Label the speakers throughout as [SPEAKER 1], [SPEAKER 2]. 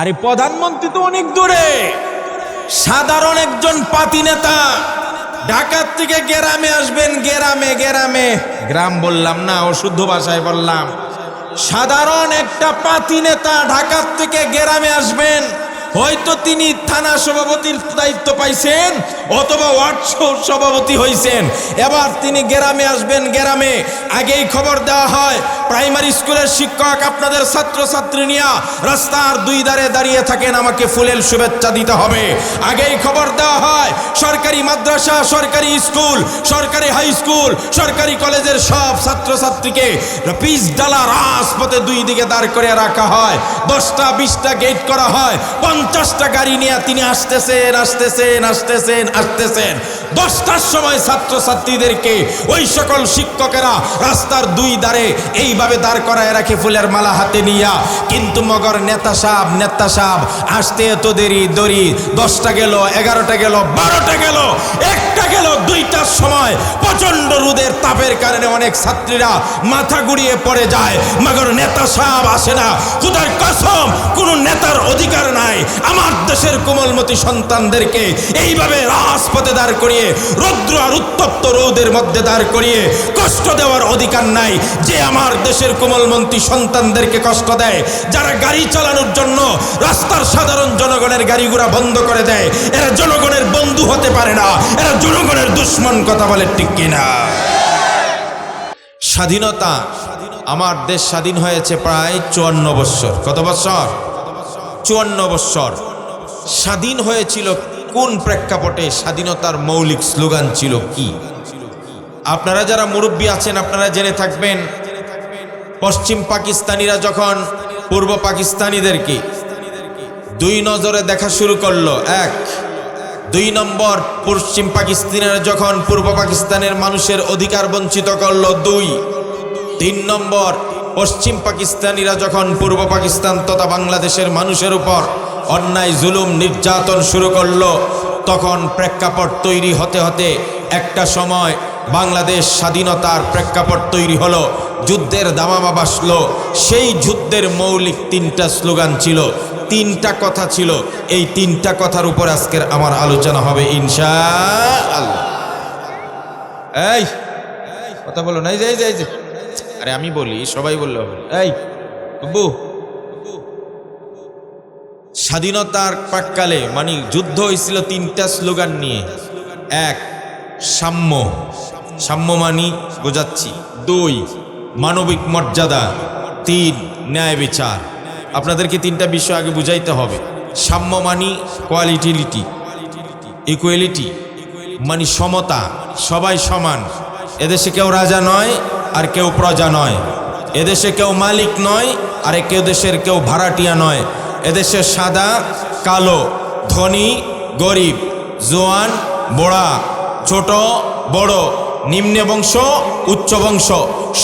[SPEAKER 1] আরে প্রধানমন্ত্রী তো অনেক দূরে, সাধারণ একজন পাতি নেতা ঢাকার থেকে গ্রামে আসবেন। গ্রামে গ্রাম বললাম না, অশুদ্ধ ভাষায় বললাম। সাধারণ একটা পাতি নেতা ঢাকার থেকে গ্রামে আসবেন। হয়তো তিনি থানা সভাপতির দায়িত্ব পাইছেন অথবা ওয়ার্ড সভাপতি হয়েছেন। এবার তিনি গ্রামে আসবেন। গ্রামে আগেই খবর দেওয়া হয়, প্রাইমারি স্কুলের শিক্ষক আপনাদের ছাত্রছাত্রী নিয়ে রাস্তার দুই ধারে দাঁড়িয়ে থাকেন, আমাকে ফুলেল শুভেচ্ছা দিতে হবে। আগেই খবর দেওয়া হয়, সরকারি মাদ্রাসা, সরকারি স্কুল, সরকারি হাই স্কুল, সরকারি কলেজের সব ছাত্রছাত্রীকে পিচ ডালা রাজপথে দুই দিকে দাঁড় করে রাখা হয়। 10টা 20টা গেট করা হয়। 50টা গাড়ি নিয়ে তিনি আসতেছেন। 10টার সময় ছাত্রছাত্রীদেরকে ওই সকল শিক্ষকেরা রাস্তার দুই ধারে এইভাবে দাঁড় করায় রাখে ফুলের মালা হাতে নিয়া। কিন্তু মগর নেতা সাহেব আসতে এত দেরি। 10টা গেল, 11টা গেল, 12টা গেল, 1টা গেল, 2টার সময় প্রচন্ড রোদের তাপের কারণে অনেক ছাত্রীরা মাথা ঘুরিয়ে পড়ে যায়। মগর নেতা সাহেব আসে না। খোদার কসম, কোন নেতার অধিকার নাই আমার দেশের কোমলমতি সন্তানদেরকে এইভাবে রাজপথে দাঁড় করিয়ে, রৌদ্র আর উত্তপ্ত রোদের মধ্যে দাঁড় করিয়ে কষ্ট দেওয়ার অধিকার নাই। যে আমার দেশের কোমলমতি সন্তানদেরকে কষ্ট দেয়, যারা গাড়ি চালানোর জন্য রাস্তার সাধারণ জনগণের গাড়িগুড়া বন্ধ করে দেয়, এরা জনগণের বন্ধু হতে পারে না, এরা জনগণের দুশ্মন। কথা বলে ঠিক কিনা? স্বাধীনতা, আমার দেশ স্বাধীন হয়েছে প্রায় 54 বৎসর। কত বৎসর? 54 বৎসর। স্বাধীন হয়েছিল কোন প্রেক্ষাপটে? স্বাধীনতার মৌলিক স্লোগান ছিল কি? আপনারা যারা মুরব্বী আছেন আপনারা জেনে থাকবেন, পশ্চিম পাকিস্তানিরা যখন পূর্ব পাকিস্তানিদেরকে দুই নজরে দেখা শুরু করলো, 1। 2 নম্বর, পশ্চিম পাকিস্তানিরা যখন পূর্ব পাকিস্তানের মানুষের অধিকার বঞ্চিত করলো, 2। 3 নম্বর, পশ্চিম পাকিস্তানিরা যখন পূর্ব পাকিস্তান তথা বাংলাদেশের মানুষের উপর অন্যায় জুলুম নির্যাতন শুরু করলো, তখন প্রেক্ষাপট তৈরি হতে হতে একটা সময় বাংলাদেশ স্বাধীনতার প্রেক্ষাপট তৈরি হলো, যুদ্ধের দামামা বাসলো। সেই যুদ্ধের মৌলিক 3টা স্লোগান ছিল, 3টা কথা ছিল। এই 3টা কথার উপর আজকের আমার আলোচনা হবে ইনশাআল্লাহ। এই কথা বলো না, এই যে আরে আমি বলি, সবাই বললে হবে। এই বুবু, স্বাধীনতার প্রাক্কালে মানে যুদ্ধ হয়েছিল 3টা স্লোগান নিয়ে। 1, সাম্য, সাম্য মানি বোঝাচ্ছি। 2, মানবিক মর্যাদা। 3, ন্যায় বিচার। আপনাদেরকে 3টা বিষয় আগে বুঝাইতে হবে। সাম্য মানি কোয়ালিটিলিটি, ইকুয়ালিটি মানে সমতা, সবাই সমান। এদেশে কেউ রাজা নয় আর কেউ প্রজা নয়। এদেশে কেউ মালিক নয় আর কেউ দেশের কেউ ভাড়াটিয়া নয়। এদেশে সাদা কালো, ধনী গরিব, জোয়ান বড়া, ছোট বড়, নিম্ন বংশ উচ্চ বংশ,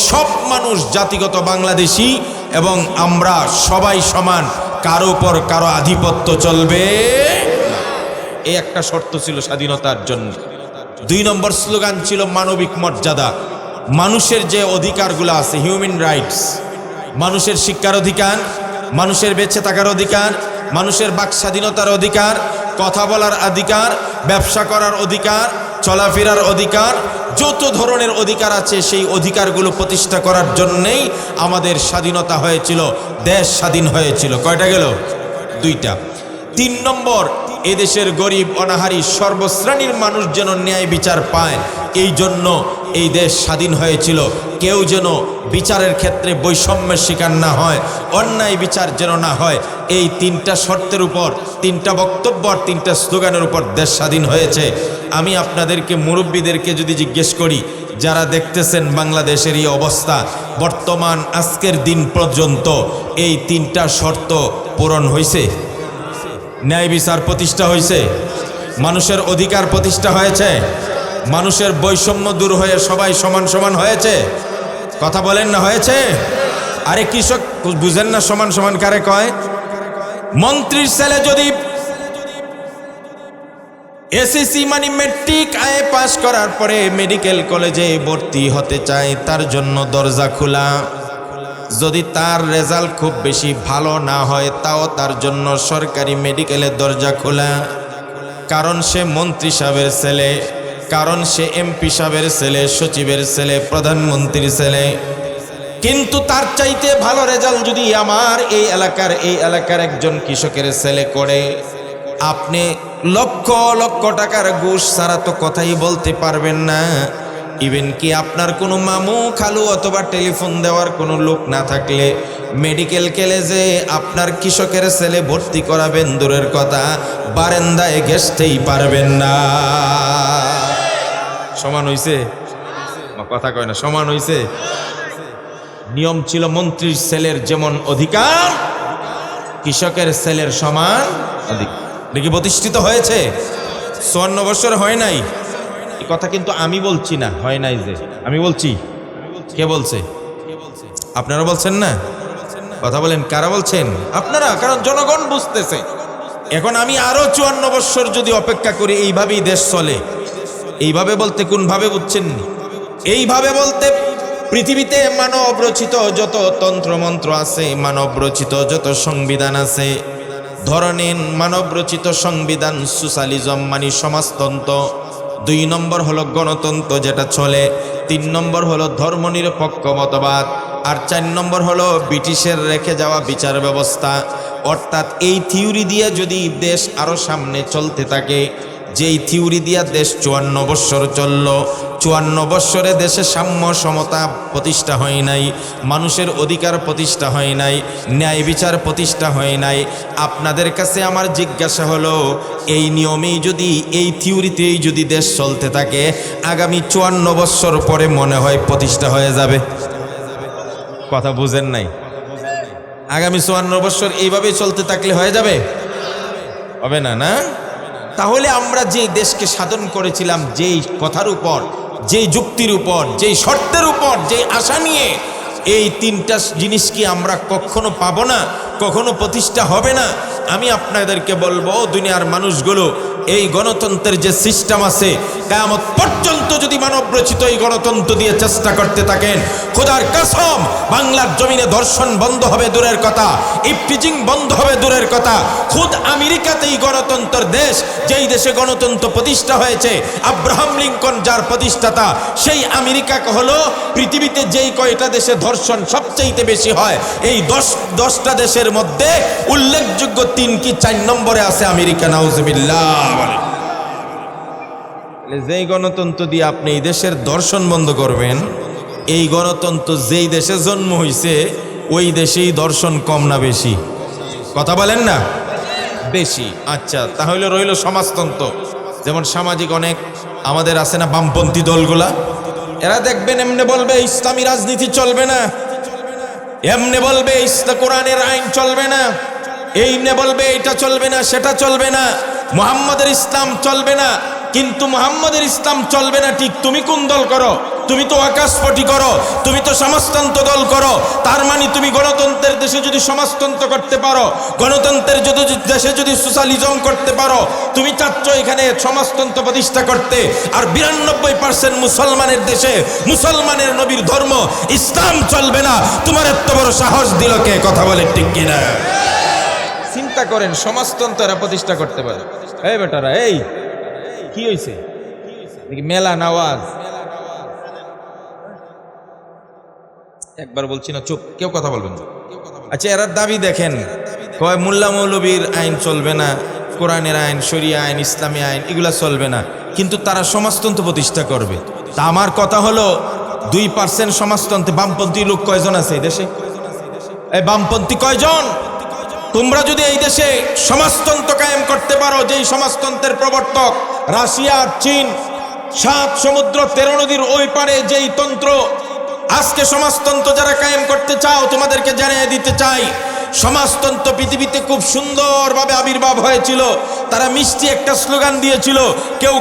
[SPEAKER 1] সব মানুষ জাতিগত বাংলাদেশি এবং আমরা সবাই সমান। কারো উপর কারো আধিপত্য চলবে না। এই একটা শর্ত ছিল স্বাধীনতার জন্য। 2 নম্বর স্লোগান ছিল মানবিক মর্যাদা। মানুষের যে অধিকারগুলো আছে, হিউম্যান রাইটস, মানুষের শিক্ষার অধিকার, মানুষের বেঁচে থাকার অধিকার, মানুষের বাক স্বাধীনতার অধিকার, কথা বলার অধিকার, ব্যবসা করার অধিকার, চলাফেরার অধিকার, যত ধরনের অধিকার আছে সেই অধিকারগুলো প্রতিষ্ঠা করার জন্যেই আমাদের স্বাধীনতা হয়েছিল, দেশ স্বাধীন হয়েছিল। কয়টা গেল? 2টা। 3 নম্বর, এদেশের গরিব অনাহারী সর্বশ্রেণীর মানুষ যেন ন্যায় বিচার পায়, এই জন্য এই দেশ স্বাধীন হয়েছিল। কেউ যেন বিচারের ক্ষেত্রে বৈষম্যের শিকার না হয়, অন্যায় বিচার যেন না হয়। এই 3টা শর্তের উপর, 3টা বক্তব্য আর 3টা স্লোগানের উপর দেশ স্বাধীন হয়েছে। আমি আপনাদেরকে মুরব্বীদেরকে যদি জিজ্ঞেস করি, যারা দেখতেছেন বাংলাদেশের এই অবস্থা, বর্তমান আজকের দিন পর্যন্ত এই 3টা শর্ত পূরণ হয়েছে? ন্যায় বিচার প্রতিষ্ঠা হয়েছে? মানুষের অধিকার প্রতিষ্ঠা হয়েছে? মানুষের বৈষম্য দূর হয়ে সবাই সমান সমান হয়েছে? কথা বলেন না, হয়েছে? আরে কৃষক বুঝেন না সমান সমান কারে কয়? মন্ত্রীর ছেলে যদি এসএসসি মানে মেট্রিক আয়ে পাস করার পরে মেডিকেল কলেজে ভর্তি হতে চায়, তার জন্য দরজা খোলা। যদি তার রেজাল্ট খুব বেশি ভালো না হয় তাও তার জন্য সরকারি মেডিকেলের দরজা খোলা। কারণ সে মন্ত্রী সাহেবের ছেলে, কারণ সে এমপি সাহেবের ছেলে, সচিবের ছেলে, প্রধানমন্ত্রীর ছেলে। কিন্তু তার চাইতে ভালো রেজাল্ট যদি আমার এই এলাকার একজন কৃষকের ছেলে করে, আপনি লক্ষ লক্ষ টাকার ঘুষ ছাড়া তো কথাই বলতে পারবেন না। ইভেন কি আপনার কোনো মামু খালু অথবা টেলিফোন দেওয়ার কোনো লোক না থাকলে মেডিকেল কলেজে আপনার কৃষকের ছেলে ভর্তি করাবেন দূরের কথা, বারান্দায় ঘেঁষতেই পারবেন না। সমান হইছে? কথা কয় না, সমান হইছে? নিয়ম ছিল মন্ত্রীর ছেলের যেমন অধিকার, কৃষকের ছেলের সমান অধিকার। দেখি প্রতিষ্ঠিত হয়েছে? 54 বছর হয় নাই, এই কথা কিন্তু আমি বলছি না, হয় নাই যে আমি বলছি। কে বলছে? আপনারা বলছেন না? কথা বলেন, কারা বলছেন? আপনারা, কারণ জনগণ বুঝতেছে। এখন আমি আরো 54 বছর যদি অপেক্ষা করি, এইভাবেই দেশ চলে। এইভাবে বলতে কোন ভাবে বুঝছেন? এইভাবে বলতে পৃথিবীতে মানব রচিত যত তন্ত্রমন্ত্র আছে, মানব রচিত যত সংবিধান আছে, ধরনেন মানব রচিত সংবিধান সোশ্যালিজম মানে সমাজতন্ত্র, 2 নম্বর হলো গণতন্ত্র যেটা চলে, 3 নম্বর হলো ধর্মনিরপেক্ষ মতবাদ, আর 4 নম্বর হলো ব্রিটিশের রেখে যাওয়া বিচার ব্যবস্থা। অর্থাৎ এই থিওরি দিয়ে যদি দেশ আরো সামনে চলতে থাকে, যেই থিওরি দিয়া দেশ 54 বৎসর চলল, 54 বৎসরে দেশে সাম্য সমতা প্রতিষ্ঠা হয় নাই, মানুষের অধিকার প্রতিষ্ঠা হয় নাই, ন্যায় বিচার প্রতিষ্ঠা হয় নাই। আপনাদের কাছে আমার জিজ্ঞাসা হলো, এই নিয়মেই যদি, এই থিওরিতেই যদি দেশ চলতে থাকে, আগামী 54 বৎসর পরে মনে হয় প্রতিষ্ঠা হয়ে যাবে। কথা বুঝেন নাই? আগামী 54 বৎসর এইভাবেই চলতে থাকলে হয়ে যাবে? হবে না, না? তাহলে আমরা যে দেশকে সাধন করেছিলাম, যেই কথার উপর, যেই যুক্তির উপর, যেই শর্তের উপর, যেই আশা নিয়ে, এই 3টা জিনিস কি আমরা কখনো পাবো না? কখনো প্রতিষ্ঠা হবে না? আমি আপনাদেরকে বলবো, দুনিয়ার মানুষগুলো এই গণতন্ত্রের যে সিস্টেম আছে, কিয়ামত পর্যন্ত যদি মানব রচিত এই গণতন্ত্র দিয়ে চেষ্টা করতে থাকেন, খোদার কসম বাংলার জমিনে ধর্ষণ বন্ধ হবে দূরের কথা, ইফটিজিং বন্ধ হবে দূরের কথা। খুদ আমেরিকাতেই গণতন্ত্রের দেশ, যেই দেশে গণতন্ত্র প্রতিষ্ঠা হয়েছে, আব্রাহাম লিঙ্কন যার প্রতিষ্ঠাতা, সেই আমেরিকা হলো পৃথিবীতে যেই কয়টা দেশে ধর্ষণ সবচেয়ে বেশি হয়, এই 10টা দেশের মধ্যে উল্লেখযোগ্য 3 কি 4 নম্বরে আছে আমেরিকা। নাউজুবিল্লাহ। যেই গণতন্ত্র দিয়ে আপনি এই দেশের ধর্ষণ বন্ধ করবেন, এই গণতন্ত্র যেই দেশে জন্ম হয়েছে ওই দেশেই ধর্ষণ কম না বেশি? কথা বলেন না? বেশি। আচ্ছা, তাহলে রইল সমাজতন্ত্র। যেমন সামাজিক অনেক আমাদের আছে না বামপন্থী দলগুলা, এরা দেখবেন এমনি বলবে ইসলামী রাজনীতি চলবে না, এমনি বলবে কোরআনের আইন চলবে না, এইমনে বলবে এটা চলবে না, সেটা চলবে না, মুহাম্মাদের ইসলাম চলবে না। কিন্তু মুহাম্মাদের ইসলাম চলবে না ঠিক তুমি কোন দল করো? তুমি তো আকাশপটি করো, তুমি তো সমাজতন্ত্র দল করো। তার মানে তুমি গণতন্ত্রের দেশে যদি সমাজতন্ত্র করতে পারো, গণতন্ত্রের দেশে যদি সোশ্যালিজম করতে পারো, তুমি চাচ্ছ এখানে সমাজতন্ত্র প্রতিষ্ঠা করতে, আর 92% মুসলমানের দেশে মুসলমানের নবীর ধর্ম ইসলাম চলবে না। তোমার এত বড় সাহস দিল কে? কথা বলে ঠিক কিনা? চিন্তা করেন, সমাজতন্ত্র এরা প্রতিষ্ঠা করতে পারে। এই বেটারা, এই কি হয়েছে? মেলা নওয়াজ একবার বলছি না, চুপ, কেউ কথা বলবেন না। আচ্ছা, এরা দাবি দেখেন, কয় মোল্লা মৌলবীর আইন চলবে না, কোরআনের আইন, শরিয়া আইন, ইসলামী আইন এগুলা চলবে না, কিন্তু তারা সমাজতন্ত্র প্রতিষ্ঠা করবে। তা আমার কথা হলো, 2% সমাজতন্ত্রে বামপন্থী লোক কয়জন আছে এই দেশে? এই বামপন্থী কয়জন? তোমরা যদি এই দেশে সমাজতন্ত্র কায়েম করতে পারো, যেই সমাজতন্ত্রের প্রবর্তক রাশিয়া, চীন, 7 সমুদ্র 13 নদীর ওই পারে যেই তন্ত্র, আজকে সমাজতন্ত্র যারা কায়েম করতে চাও, তোমাদেরকে জানিয়ে দিতে চাই, সমাজতন্ত্র পৃথিবীতে খুব সুন্দরভাবে আবির্ভাব হয়েছিল। তারা মিষ্টি একটা স্লোগান দিয়েছিল, কেউ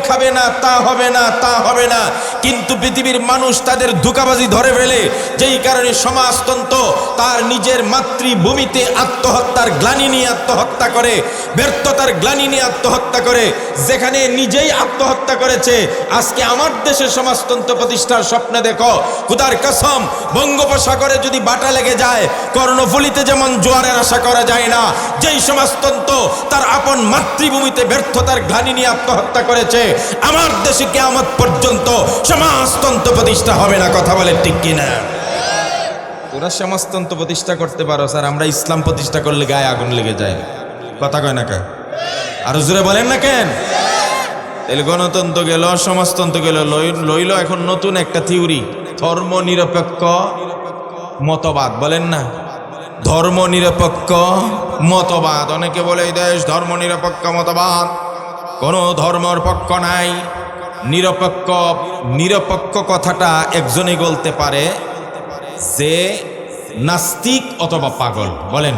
[SPEAKER 1] খাবে না, তা হবে না, তা হবে না। কিন্তু পৃথিবীর মানুষ তাদের ধোঁকাবাজি ধরে ফেলে, যেই কারণে সমাজতন্ত্র তার নিজের মাতৃভূমিতে আত্মহত্যার গ্লানি নিয়ে আত্মহত্যা করে, ব্যর্থতার গ্লানি নিয়ে আত্মহত্যা করে। যেখানে নিজেই আত্মহত্যা করেছে, আজকে আমার দেশে সমাজতন্ত্র প্রতিষ্ঠার স্বপ্ন দেখো, খোদার কসম বঙ্গোপসাগরে যদি বাটা লেগে যায়, কর্ণফুলীতে যেমন জোয়ারের আশা করা যায় না, যেই সমাজতন্ত্র তার আপন মাতৃভূমিতে ব্যর্থতার গ্লানি নিয়ে আত্মহত্যা করেছে, আমার দেশে কিয়ামত পর্যন্ত সমাজতন্ত্র প্রতিষ্ঠা হবে না। কথা বলে ঠিক কিনা? তোরা সমাজতন্ত্র প্রতিষ্ঠা করতে পারো স্যার, আমরা ইসলাম প্রতিষ্ঠা করলে গায়ে আগুন লেগে যায়। কথা কয় না কে? আরো জোরে বলেন না কেন? তাহলে গণতন্ত্র গেল, সমাজতন্ত্র গেল, লইল এখন নতুন একটা থিওরি, ধর্ম নিরপেক্ষ মতবাদ। বলেন না, ধর্ম নিরপেক্ষ মতবাদ। অনেকে বলে এই দেশ ধর্ম নিরপেক্ষ মতবাদ, কোনো ধর্মের পক্ষ নাই। নিরপেক্ষ কথাটা একজনই বলতে পারে যে নাস্তিক অথবা পাগল। বলেন,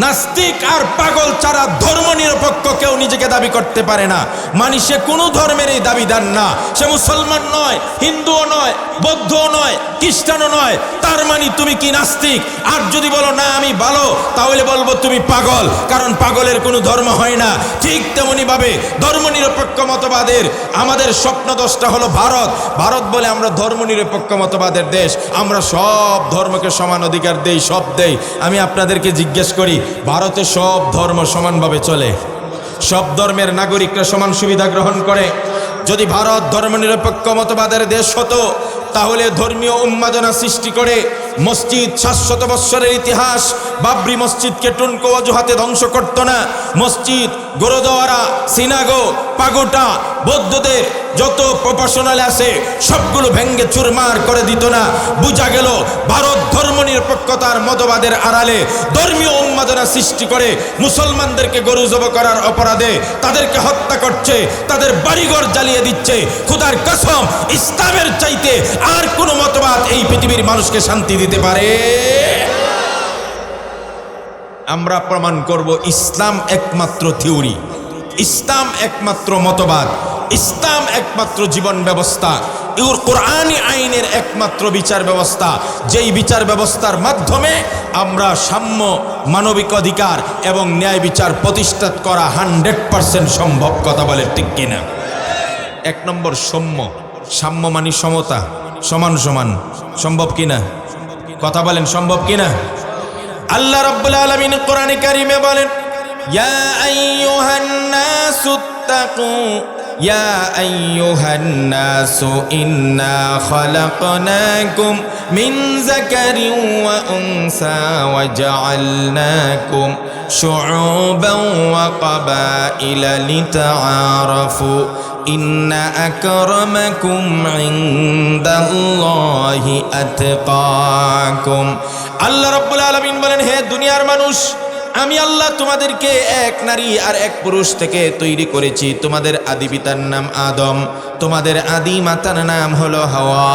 [SPEAKER 1] নাস্তিক আর পাগল ছাড়া ধর্ম নিরপেক্ষ কেউ নিজেকে দাবি করতে পারে না। মানে সে কোনো ধর্মেরই দাবিদার না, সে মুসলমান নয়, হিন্দুও নয়, বৌদ্ধও নয়, খ্রিস্টানও নয়। তার মানে তুমি কি নাস্তিক? আর যদি বলো না আমি ভালো, তাহলে বলবো তুমি পাগল, কারণ পাগলের কোনো ধর্ম হয় না। ঠিক তেমনি ভাবে ধর্ম নিরপেক্ষ মতবাদের আমাদের স্বপ্নদশটা হলো ভারত বলে আমরা ধর্ম নিরপেক্ষ মতবাদের দেশ, আমরা সব ধর্মকে সমান অধিকার দেই, সব দেই। আমি আপনাদেরকে জিজ্ঞেস করি, ভারতে সব ধর্ম সমানভাবে চলে, সব ধর্মের নাগরিকরা সমান সুবিধা গ্রহণ করে। যদি ভারত ধর্মনিরপেক্ষ মতবাদের দেশ হতো, তাহলে ধর্মীয় উন্মাদনা সৃষ্টি করে মসজিদ 700 বৎসরের ইতিহাস, বাবরি মসজিদকে টুনকো অজুহাতে ধ্বংস করত না। মসজিদ, গুরুদ্বারা, সিনাগো, পাগোটা, বৌদ্ধদের যত প্রফেশনাল আছে সবগুলো ভেঙ্গে চুরমার করে দিত না। বুঝা গেল ভারত ধর্মনিরপেক্ষতার মতবাদের আড়ালে ধর্মীয় উন্মাদনা সৃষ্টি করে মুসলমানদেরকে গরু জব করার অপরাধে তাদেরকে হত্যা করছে, তাদের বাড়িঘর জ্বালিয়ে দিচ্ছে। খোদার কসম, ইসলামের চাইতে আর কোন মতবাদ এই পৃথিবীর মানুষকে শান্তি দিতে পারে? আমরা প্রমাণ করব ইসলাম একমাত্র থিওরি, ইসলাম একমাত্র মতবাদ, ইসলাম একমাত্র জীবন ব্যবস্থা, কোরআনী আইনের একমাত্র বিচার ব্যবস্থা, যেই বিচার ব্যবস্থার মাধ্যমে আমরা সাম্য, মানবিক অধিকার এবং ন্যায় বিচার প্রতিষ্ঠা করা 100% সম্ভব। কথা বলে ঠিক কিনা? 1 নম্বর সাম্য মানে সমতা, সমান সম্ভব কিনা? কথা বলেন, সম্ভব কিনা? আল্লাহ রাব্বুল আলামিন কোরআনে কারিমে বলেন, ইয়া আইয়ুহান নাসু তাকু, ইয়া আইয়ুহান নাসু ইন্না খালাকনাকুম মিন যাকারিন ওয়া উনসা ওয়া জাআলনাকুম শুউবান ওয়া ক্বাবাইলা লিতাআরাফু ইন্না আকরামাকুম ইনদাল্লাহি আতকাকুম। আল্লাহ রাব্বুল আলামিন বলেন, হে দুনিয়ার মানুষ, আমি আল্লাহ তোমাদেরকে এক নারী আর এক পুরুষ থেকে তৈরি করেছি। তোমাদের আদি পিতার নাম আদম, তোমাদের আদি মাতার নাম হলো হাওয়া।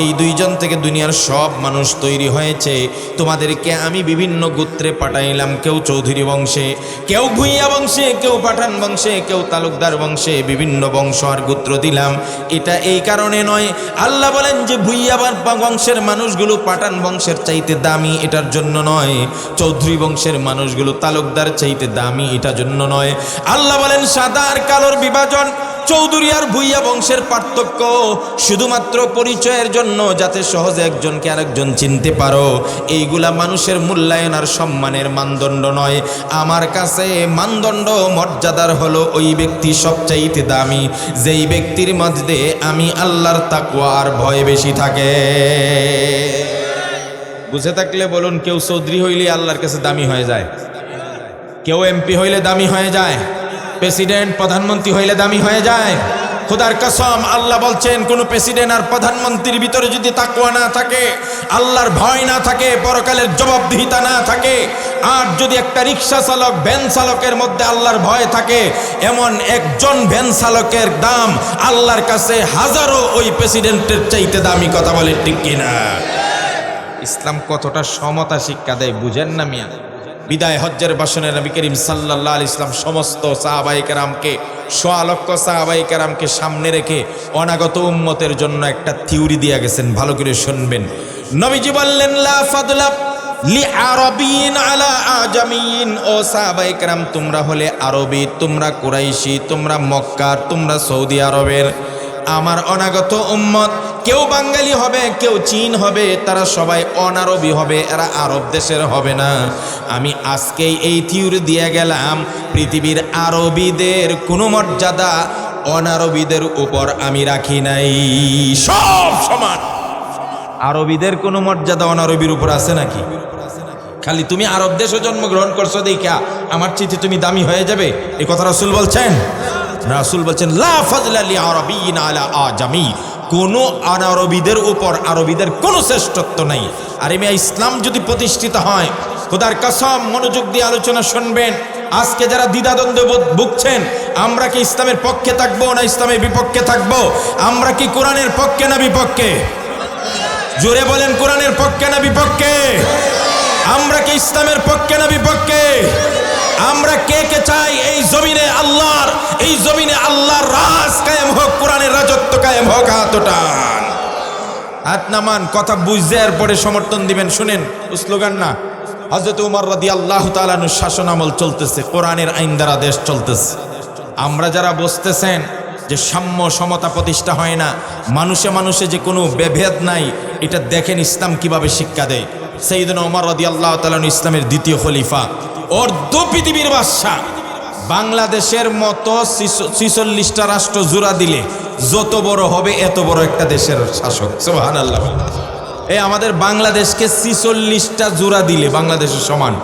[SPEAKER 1] এই দুইজন থেকে দুনিয়ার সব মানুষ তৈরি হয়েছে। তোমাদেরকে আমি বিভিন্ন গোত্রে পাঠাইলাম, কেউ চৌধুরী বংশে, কেউ ভুইয়া বংশে, কেউ পাঠান বংশে, কেউ তালুকদার বংশে, বিভিন্ন বংশ আর গোত্র দিলাম। এটা এই কারণে নয়, আল্লাহ বলেন যে ভুইয়া বংশের মানুষগুলো পাঠান বংশের চাইতে দামি, এটার জন্য নয়। চৌধুরী বংশের মানুষগুলো তালুকদার চাইতে দামি, এটার জন্য নয়। আল্লাহ বলেন সাদা আর কালোর বিভাজন, চৌধুরী আর ভুইয়া বংশের পার্থক্য শুধুমাত্র পরিচয়ের জন্য, যাতে সহজে একজনকে আরেকজন চিনতে পারো। এইগুলা মানুষের মূল্যায়ন আর সম্মানের মানদণ্ড নয়। আমার কাছে মানদণ্ড মর্যাদার হলো ওই ব্যক্তি সবচাইতে দামি, যেই ব্যক্তির মধ্যে আমি আল্লাহর তাকওয়া আর ভয় বেশি থাকে। বুঝে থাকলে বলুন, কেউ চৌধুরী হইলে আল্লাহর কাছে দামি হয়ে যায়, কেউ এমপি হইলে দামি হয়ে যায়, প্রেসিডেন্ট প্রধানমন্ত্রী হইলে দামি হয়ে যায়। খোদার কসম, আল্লাহ বলছেন কোন প্রেসিডেন্ট আর প্রধানমন্ত্রীর ভিতরে যদি তাকওয়া না থাকে, আল্লাহর ভয় না থাকে, পরকালের জবাবদিহিতা না থাকে, আর যদি একটা রিক্সা চালক, ভ্যান চালকের মধ্যে আল্লাহর ভয় থাকে, এমন একজন ভ্যান চালকের দাম আল্লাহর কাছে হাজারো ওই প্রেসিডেন্টের চাইতে দামি। কথা বলে ঠিক কিনা? ইসলাম কতটা সমতা শিক্ষা দেয় বুঝেন না মিয়া। বিদায় হজ্জের ভাষণে নবী করিম সাল্লাল্লাহু আলাইহি ইসলাম সমস্ত সাহাবায়ে কেরামকে, সোয়া লক্ষ সাহাবায়ে কেরামকে সামনে রেখে অনাগত উম্মতের জন্য একটা থিওরি দিয়ে গেছেন, ভালো করে শুনবেন। নবীজি বললেন লা ফাদলা লি আরাবিন আলা আজামিন, ও সাহাবায়ে কেরাম তোমরা হলে আরবি, তোমরা কুরাইশি, তোমরা মক্কার, তোমরা সৌদি আরবের। আমার অনাগত উম্মত কেউ বাঙালি হবে, কেউ চীন হবে, তারা সবাই অনারবি হবে, এরা আরব দেশের হবে না। আমি আজকেই এই থিওরি দিয়ে গেলাম, পৃথিবীর আরবিদের কোনো মর্যাদা অনারবিদের উপর আমি রাখি নাই, সব সমান। আরবিদের কোনো মর্যাদা অনারবির উপর আছে নাকি? খালি তুমি আরব দেশে জন্মগ্রহণ করছো দেখা আমার চিঠি তুমি দামি হয়ে যাবে, এই কথা রাসূল বলছেন? রাসূল বলছেন লা ফাজলা লি আরাবিয়িন আলা আজামি, কোন অনারবিদের উপর আরবিদের কোনো শ্রেষ্ঠত্ব নাই। আর এই ইসলাম যদি প্রতিষ্ঠিত হয়, খোদার কসম মনোযোগ দিয়ে আলোচনা শুনবেন, আজকে যারা দ্বিধাদ্বন্দ্বে ভুগছেন, আমরা কি ইসলামের পক্ষে থাকবো না ইসলামের বিপক্ষে থাকবো? আমরা কি কোরআনের পক্ষে না বিপক্ষে? জোরে বলেন, কোরআনের পক্ষে না বিপক্ষে? আমরা কি ইসলামের পক্ষে না বিপক্ষে? আমরা কে কে চাই এই জমিনে আল্লাহর রাজ কায়েম হোক, কোরআনের রাজত্ব কায়েম হোক? হাত ওঠান, হাত নামান, কথা বুঝতে এরপরে সমর্থন দিবেন। শুনেন, স্লোগান না। হযরত ওমর রাদিয়াল্লাহু তাআলা আনহুর শাসন আমল চলতেছে, কোরআনের আইন দ্বারা দেশ চলতেছে। আমরা যারা বসতেছেন যে সাম্য সমতা প্রতিষ্ঠা হয় না, মানুষে মানুষে যে কোনো বিভেদ নাই, এটা দেখেন ইসলাম কিভাবে শিক্ষা দেয়। সাইয়েদনা ওমর রাদিয়াল্লাহু তাআলা আনহু ইসলামের দ্বিতীয় খলিফা, অর্ধ পৃথিবীর বাদশা। বাংলাদেশের মতো 46টা রাষ্ট্র জোড়া দিলে যত বড় হবে এত বড় একটা দেশের শাসক। সুবহানাল্লাহ। এই আমাদের বাংলাদেশকে 46টা জোড়া দিলে বাংলাদেশের সমান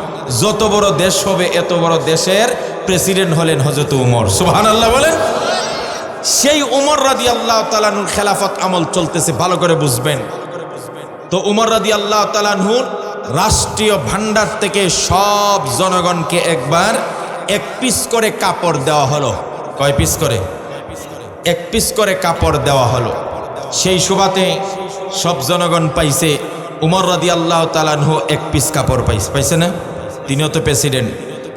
[SPEAKER 1] যত বড় দেশ হবে এত বড় দেশের প্রেসিডেন্ট হলেন হযরত ওমর। সুবহানাল্লাহ বলেন। সেই ওমর রাদিয়াল্লাহু তাআলা আনহুর খেলাফত আমল চলতেছে, ভালো করে বুঝবেন। তো ওমর রাদিয়াল্লাহু তাআলা আনহুর রাষ্ট্রীয় ভান্ডার থেকে সব জনগণকে একবার এক পিস করে কাপড় দেওয়া হলো। কয় পিস করে? এক পিস করে কাপড় দেওয়া হলো। সেই সুবাদে সব জনগণ পাইছে, ওমর রাদিয়াল্লাহু তাআলা আনহু এক পিস কাপড় পাইছে না? তিনিও তো প্রেসিডেন্ট।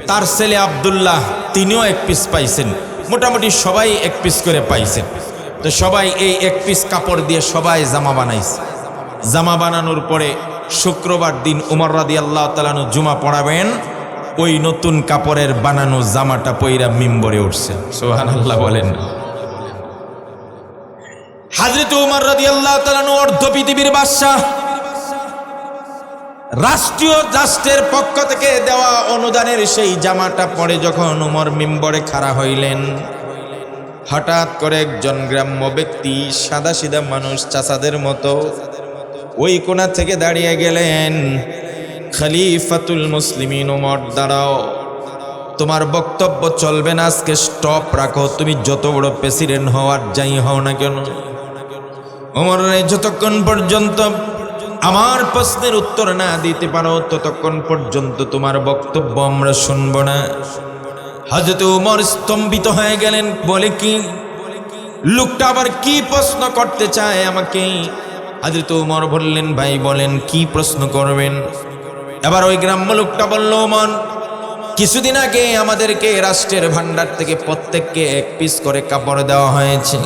[SPEAKER 1] তার ছেলে আব্দুল্লাহ তিনিও এক পিস পাইছেন, মোটামুটি সবাই এক পিস করে পাইছেন। তো সবাই এই এক পিস কাপড় দিয়ে সবাই জামা বানাইছে। জামা বানানোর পরে শুক্রবার দিন ওমর রাদিয়াল্লাহু তাআলা আনহু জুমা পড়াবেন, ওই নতুন কাপড়ের বানানো জামাটা পইরা মিম্বরে উঠছেন। সুবহানাল্লাহ বলেন। হযরত ওমর রাদিয়াল্লাহু তাআলা আনহু অর্ধ পৃথিবীর বাদশা, রাষ্ট্রের পক্ষ থেকে দেওয়া অনুদানের সেই জামাটা পরে যখন ওমর মিম্বরে খাড়া হইলেন, হঠাৎ করে একজন গ্রাম্য ব্যক্তি, সাদা সিধা মানুষ, চাচাদের মতো, ওই কোণা থেকে দাঁড়িয়ে গেলেন। খলিফাতুল মুসলিমিন ওমর, দাঁড়াও, তোমার বক্তব্য চলবে না, আজকে স্টপ রাখো। তুমি যত বড় প্রেসিডেন্ট হওয়ার যাই হও না কেন, ওমর যতক্ষণ পর্যন্ত আমার প্রশ্নের উত্তর না দিতে পারো ততক্ষণ পর্যন্ত তোমার বক্তব্য আমরা শুনব না। হযরত ওমর স্তম্ভিত হয়ে গেলেন। বলে কি, লোকটা আবার কি প্রশ্ন করতে চায় আমাকে? হযরত ওমর বললেন, ভাই বলেন কি প্রশ্ন করবেন? এবার ওই গ্রাম্য লোকটা বলল, ওমর, কিছুদিন আগে আমাদেরকে রাষ্ট্রের ভান্ডার থেকে প্রত্যেককে এক পিস করে কাপড় দেওয়া হয়েছে,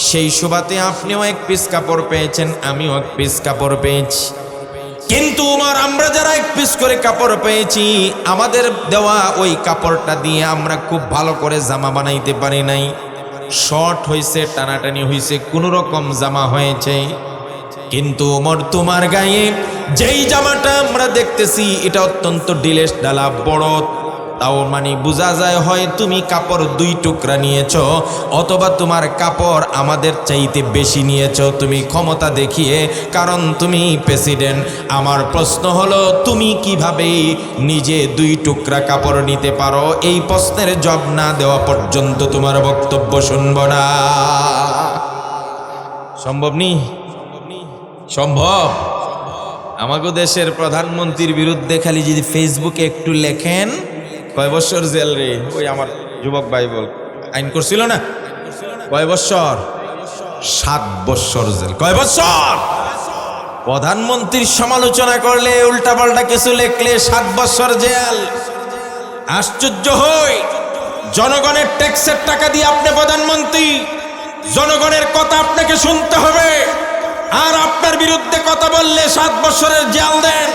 [SPEAKER 1] সেই সুবাদে আপনিও এক পিস কাপড় পেয়েছেন, আমিও এক পিস কাপড় পেয়েছি। কিন্তু ওমর, আমরা যারা এক পিস করে কাপড় পেয়েছি, আমাদের দেওয়া ওই কাপড়টা দিয়ে আমরা খুব ভালো করে জামা বানাইতে পারি নাই, শর্ট হয়েছে, টানাটানি হয়েছে, কোনো রকম জামা হয়েছে। কিন্তু ওমর, তোমার গায়ে যেই জামাটা আমরা দেখতেছি এটা অত্যন্ত ডিলেস ডালা বড়, তাও মানে বোঝা যায় হয় তুমি কাপড় 2 টুকরা নিয়েছ, অথবা তোমার কাপড় আমাদের চাইতে বেশি নিয়েছ, তুমি ক্ষমতা দেখিয়ে, কারণ তুমি প্রেসিডেন্ট। আমার প্রশ্ন হলো, তুমি কিভাবে নিজে 2 টুকরা কাপড় নিতে পারো? এই প্রশ্নের জবাব না দেওয়া পর্যন্ত তোমার বক্তব্য শুনব না। সম্ভব নি? সম্ভব। আমাগো দেশের প্রধানমন্ত্রীর বিরুদ্ধে খালি যদি ফেসবুকে একটু লেখেন, কয় বছর জেল রে? ওই আমার যুবক ভাই বল, আইন করছিল না, কয় বছর? 7 বছর জেল। কয় বছর? প্রধানমন্ত্রীর সমালোচনা করলে, উল্টাপাল্টা কিছু লেখলে 7 বছর জেল। আশ্চর্য হই, জনগণের ট্যাক্সের টাকা দিয়ে আপনি প্রধানমন্ত্রী, জনগণের কথা আপনাকে শুনতে হবে, আর আপনার বিরুদ্ধে কথা বললে 7 বছরের জেল দেন।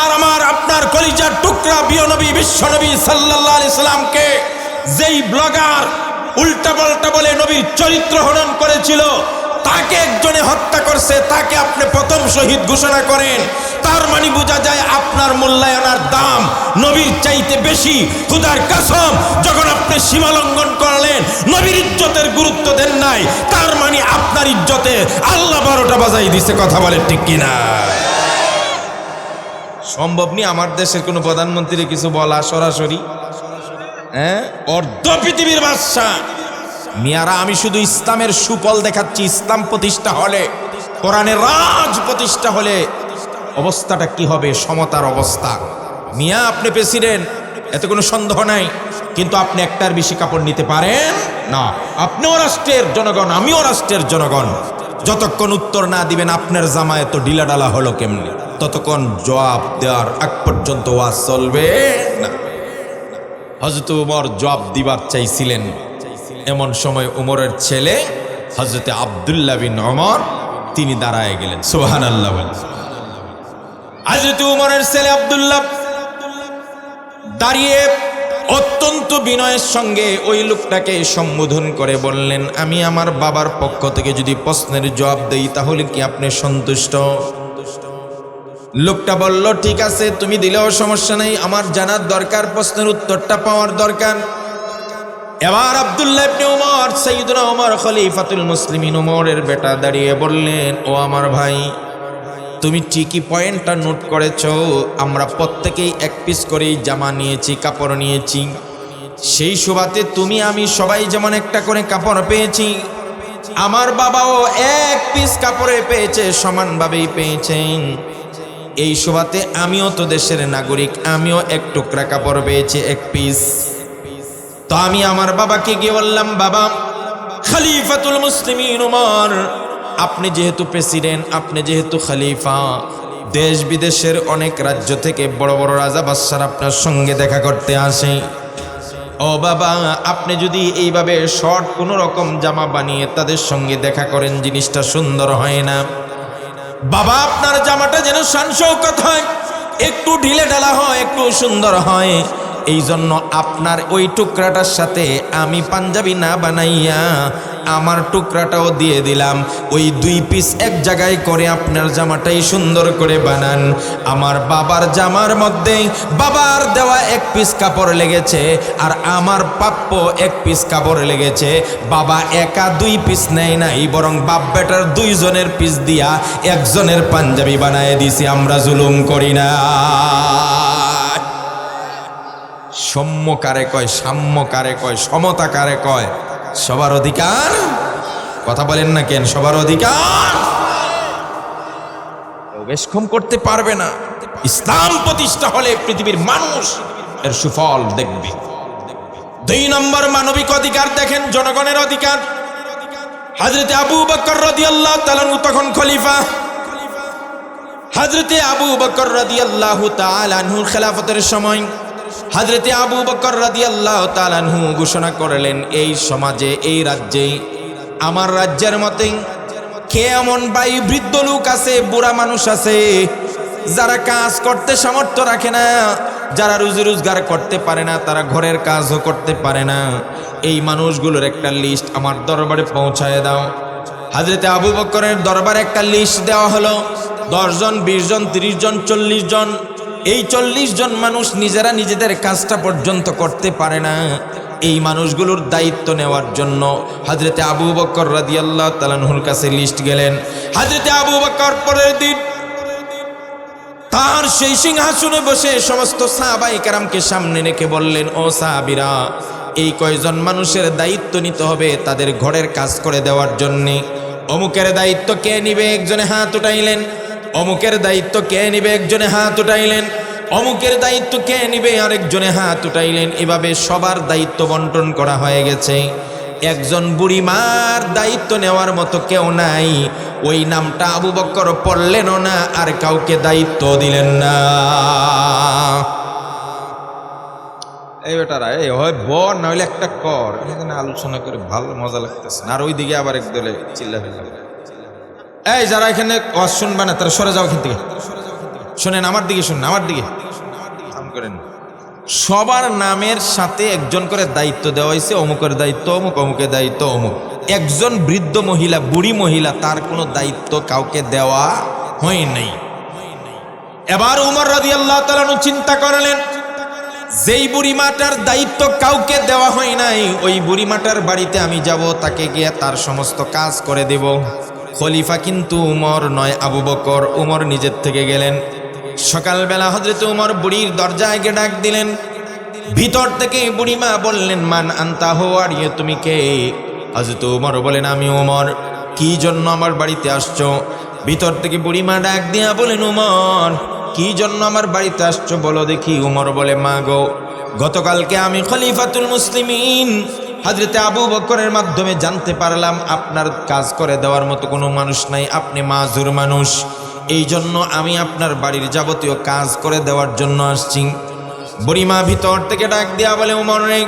[SPEAKER 1] আর আপনার কলিজার টুকরা প্রিয় নবী বিশ্বনবী সাল্লাল্লাহু আলাইহি সাল্লামকে যেই ব্লগার উল্টাপাল্টা বলে নবীর চরিত্র হনন করেছিল, তাকে একজনে হত্যা করছে, তাকে আপনি প্রথম শহীদ ঘোষণা করেন। তার মানে বোঝা যায় আপনার মূল্যায়নের দাম নবীর চাইতে বেশি। খোদার কসম, যখন আপনি সীমা লঙ্ঘন করলেন, নবীর ইজ্জতের গুরুত্ব দেন নাই, তার মানে আপনার ইজ্জতে আল্লাহ 12টা বাজাই দিছে। কথা বলে ঠিক কিনা? সম্ভব নি আমার দেশের কোনো প্রধানমন্ত্রী কিছু বলা সরাসরি? অর্ধ পৃথিবীর বাদশা মিয়ারা, আমি শুধু ইসলামের সুফল দেখাচ্ছি। ইসলাম প্রতিষ্ঠা হলে, কোরআনের রাজ প্রতিষ্ঠা হলে অবস্থাটা কি হবে? সমতার অবস্থা। মিয়া আপনি প্রেসিডেন্ট, এতে কোনো সন্দেহ নাই, কিন্তু আপনি একটার বেশি কাপড় নিতে পারেন না। আপনিও রাষ্ট্রের জনগণ, আমিও রাষ্ট্রের জনগণ। যতক্ষণ উত্তর না দিবেন আপনার জামায় তো ঢিলাঢালা হলো কেমনি, ততক্ষণ জবাব দেওয়ার আগ পর্যন্ত ওয়াজ চলবে না। হযরত উমর জবাব দিবার চাইছিলেন, এমন সময় উমরের ছেলে হযরত আব্দুল্লাহ বিন ওমর তিনি দাঁড়ায় গেলেন। সুবহানাল্লাহ বলেন। হযরত উমরের ছেলে আব্দুল্লাহ দাঁড়িয়ে অত্যন্ত বিনয়ের সঙ্গে ওই লোকটাকে সম্বোধন করে বললেন, আমি আমার বাবার পক্ষ থেকে যদি প্রশ্নের জবাব দেই তাহলে কি আপনি সন্তুষ্ট? লোকটা বলল, ঠিক আছে, তুমি দিলেও সমস্যা নেই, আমার জানার দরকার, প্রশ্নের উত্তরটা পাওয়ার দরকার। এবার আব্দুল্লাহ ইবনে উমর, সাইয়্যিদুনা উমর খলিফাতুল মুসলিমিন উমরের বেটা দাঁড়িয়ে বললেন, ও আমার ভাই, তুমি ঠিকই পয়েন্টটা নোট করেছো। আমরা প্রত্যেকেই 1 পিস করেই জামা নিয়েছি, কাপড় নিয়েছি। সেই সুবাদে তুমি আমি সবাই যেমন একটা করে কাপড় পেয়েছি, আমার বাবাও 1 পিস কাপড়ে পেয়েছে, সমানভাবেই পেয়েছেন। এই সুবাদে আমিও তো দেশের নাগরিক, আমিও 1 টুকরা কাপড় পেয়েছি, 1 পিস। তো আমি আমার বাবাকে গিয়ে বললাম, বাবা, খলিফাতুল মুসলিমিন উমর, আপনি যেহেতু প্রেসিডেন্ট, আপনি যেহেতু খলিফা, দেশ বিদেশের অনেক রাজ্য থেকে বড় বড় রাজা বাদশারা আপনার সঙ্গে দেখা করতে আসে। ও বাবা, আপনি যদি এইভাবে শর্ট কোনো রকম জামা বানিয়ে তাদের সঙ্গে দেখা করেন, জিনিসটা সুন্দর হয় না। বাবা, আপনার জামাটা যেন শান শৌকত হয়, একটু ঢিলে ঢালা হয়, একটু সুন্দর হয়। এই জন্য আপনার ওই টুকরাটার সাথে আমি পাঞ্জাবি না বানাইয়া আমার টুকরাটাও দিয়ে দিলাম। ওই 2 পিস এক জায়গায় করে আপনার জামাটাই সুন্দর করে বানান। আমার বাবার জামার মধ্যে বাবার দেওয়া 1 পিস কাপড় লেগেছে, আর আমার প্রাপ্য 1 পিস কাপড় লেগেছে। বাবা একা 2 পিস নেয় নাই, বরং বাপ বেটার 2 জনের পিস দিয়া 1 জনের পাঞ্জাবি বানায় দিছি। আমরা জুলুম করি না। সৌম্য কারে কয়, সাম্য কারে কয়, সমতা কারে কয়? সবার অধিকার। কথা বলেন না কেন? সবার অধিকার। বেশকম করতে পারবে না। ইসলাম প্রতিষ্ঠা হলে পৃথিবীর মানুষ এর সুফল দেখবে। 2 নম্বর মানবিক অধিকার দেখেন, জনগণের অধিকার। হযরতে আবু বকর রাদিয়াল্লাহু তাআলা আনহু তখন খলিফা। হযরতে আবু বকর রাদিয়াল্লাহু তাআলা আনহুর খেলাফতের সময় হযরতে আবু বকর রাদিয়াল্লাহু তাআলা আনহু ঘোষণা করলেন, এই সমাজে, এই রাজ্যে, আমার রাজ্যের মতে কে এমন ভাই বৃদ্ধ লোক আছে, বুড়া মানুষ আছে, যারা কাজ করতে সামর্থ্য রাখে না, যারা রুজি রোজগার করতে পারে না, তারা ঘরের কাজও করতে পারে না, এই মানুষগুলোর একটা লিস্ট আমার দরবারে পৌঁছায় দাও। হযরতে আবু বকরের দরবারে একটা লিস্ট দেওয়া হলো। 10 জন, 20 জন, 30 জন, 40 জন। এই 40 জন মানুষ নিজেরা নিজেদের কাজটা পর্যন্ত করতে পারে না। এই মানুষগুলোর দায়িত্ব নেওয়ার জন্য হযরতে আবু বকর রাদিয়াল্লাহু তাআলা আনহুর কাছে লিস্ট গেলেন। হযরতে আবু বকর পরের দিন তার সেই সিংহাসনে বসে সমস্ত সাহাবায়ে কেরামকে সামনে রেখে বললেন, ও সাহাবীরা, এই কয়জন মানুষের দায়িত্ব নিতে হবে তাদের ঘরের কাজ করে দেওয়ার জন্য। অমুকের দায়িত্ব কে নিবে? একজনে হাত উঠাইলেন। অমুকের দায়িত্ব কে নিবে? একজনে হাত উঠাইলেন। অমুকের দায়িত্ব কে নিবে? আরেকজনে হাত উঠাইলেন। এভাবে সবার দায়িত্ব বন্টন করা হয়ে গেছে। একজন বুড়িমার দায়িত্ব নেওয়ার মতো কেউ নাই। ওই নামটা আবু বকর পড়লেনও না, আর কাউকে দায়িত্ব দিলেন না। এই বেটারা এই হয় বর না হইলে একটা কর, এখানে আলোচনা করে ভালো মজা লাগতেছে না। আর ওইদিকে আবার এক দলে চিল্লা ফেললাম। এই যারা এখানে ওয়াজ শুনবে না তারা সরে যাও এখান থেকে। শোনেন আমার দিকে, শুনুন আমার দিকে কাম করেন। সবার নামের সাথে একজন করে দায়িত্ব দেওয়া হয়েছে, অমুকের দায়িত্ব অমুক, অমুকের দায়িত্ব অমুক। একজন বৃদ্ধ মহিলা, বুড়ি মহিলা, তার কোনো দায়িত্ব কাউকে দেওয়া হয় নাই। এবার উমর রাদিয়াল্লাহু তাআলা আনহু চিন্তা করলেন, যেই বুড়িমাটার দায়িত্ব কাউকে দেওয়া হয় নাই, ওই বুড়িমাটার বাড়িতে আমি যাব, তাকে গিয়ে তার সমস্ত কাজ করে দেব। খলিফা কিন্তু উমর নয়, আবু বকর। উমর নিজের থেকে গেলেন। সকালবেলা হযরত উমর বুড়ির দরজায় গিয়ে ডাক দিলেন। ভিতর থেকে বুড়িমা বললেন, মান আনতা হো, আর ইয়ে তুমি কে? হযরত উমর বলেন, আমি উমর। কি জন্য আমার বাড়িতে আসছো? ভিতর থেকে বুড়িমা ডাক দিয়া বলেন, উমর কি জন্য আমার বাড়িতে আসছো বলো দেখি। উমর বলে, মা গো, গতকালকে আমি খলিফাতুল মুসলিমিন হযরত আবু বকরের মাধ্যমে জানতে পারলাম আপনার কাজ করে দেওয়ার মতো কোনো মানুষ নাই, আপনি মাজুর মানুষ। এই জন্য আমি আপনার বাড়ির যাবতীয় কাজ করে দেওয়ার জন্য আসছি। বুড়িমা ভিতর থেকে ডাক দিয়া বলে, উমর রে,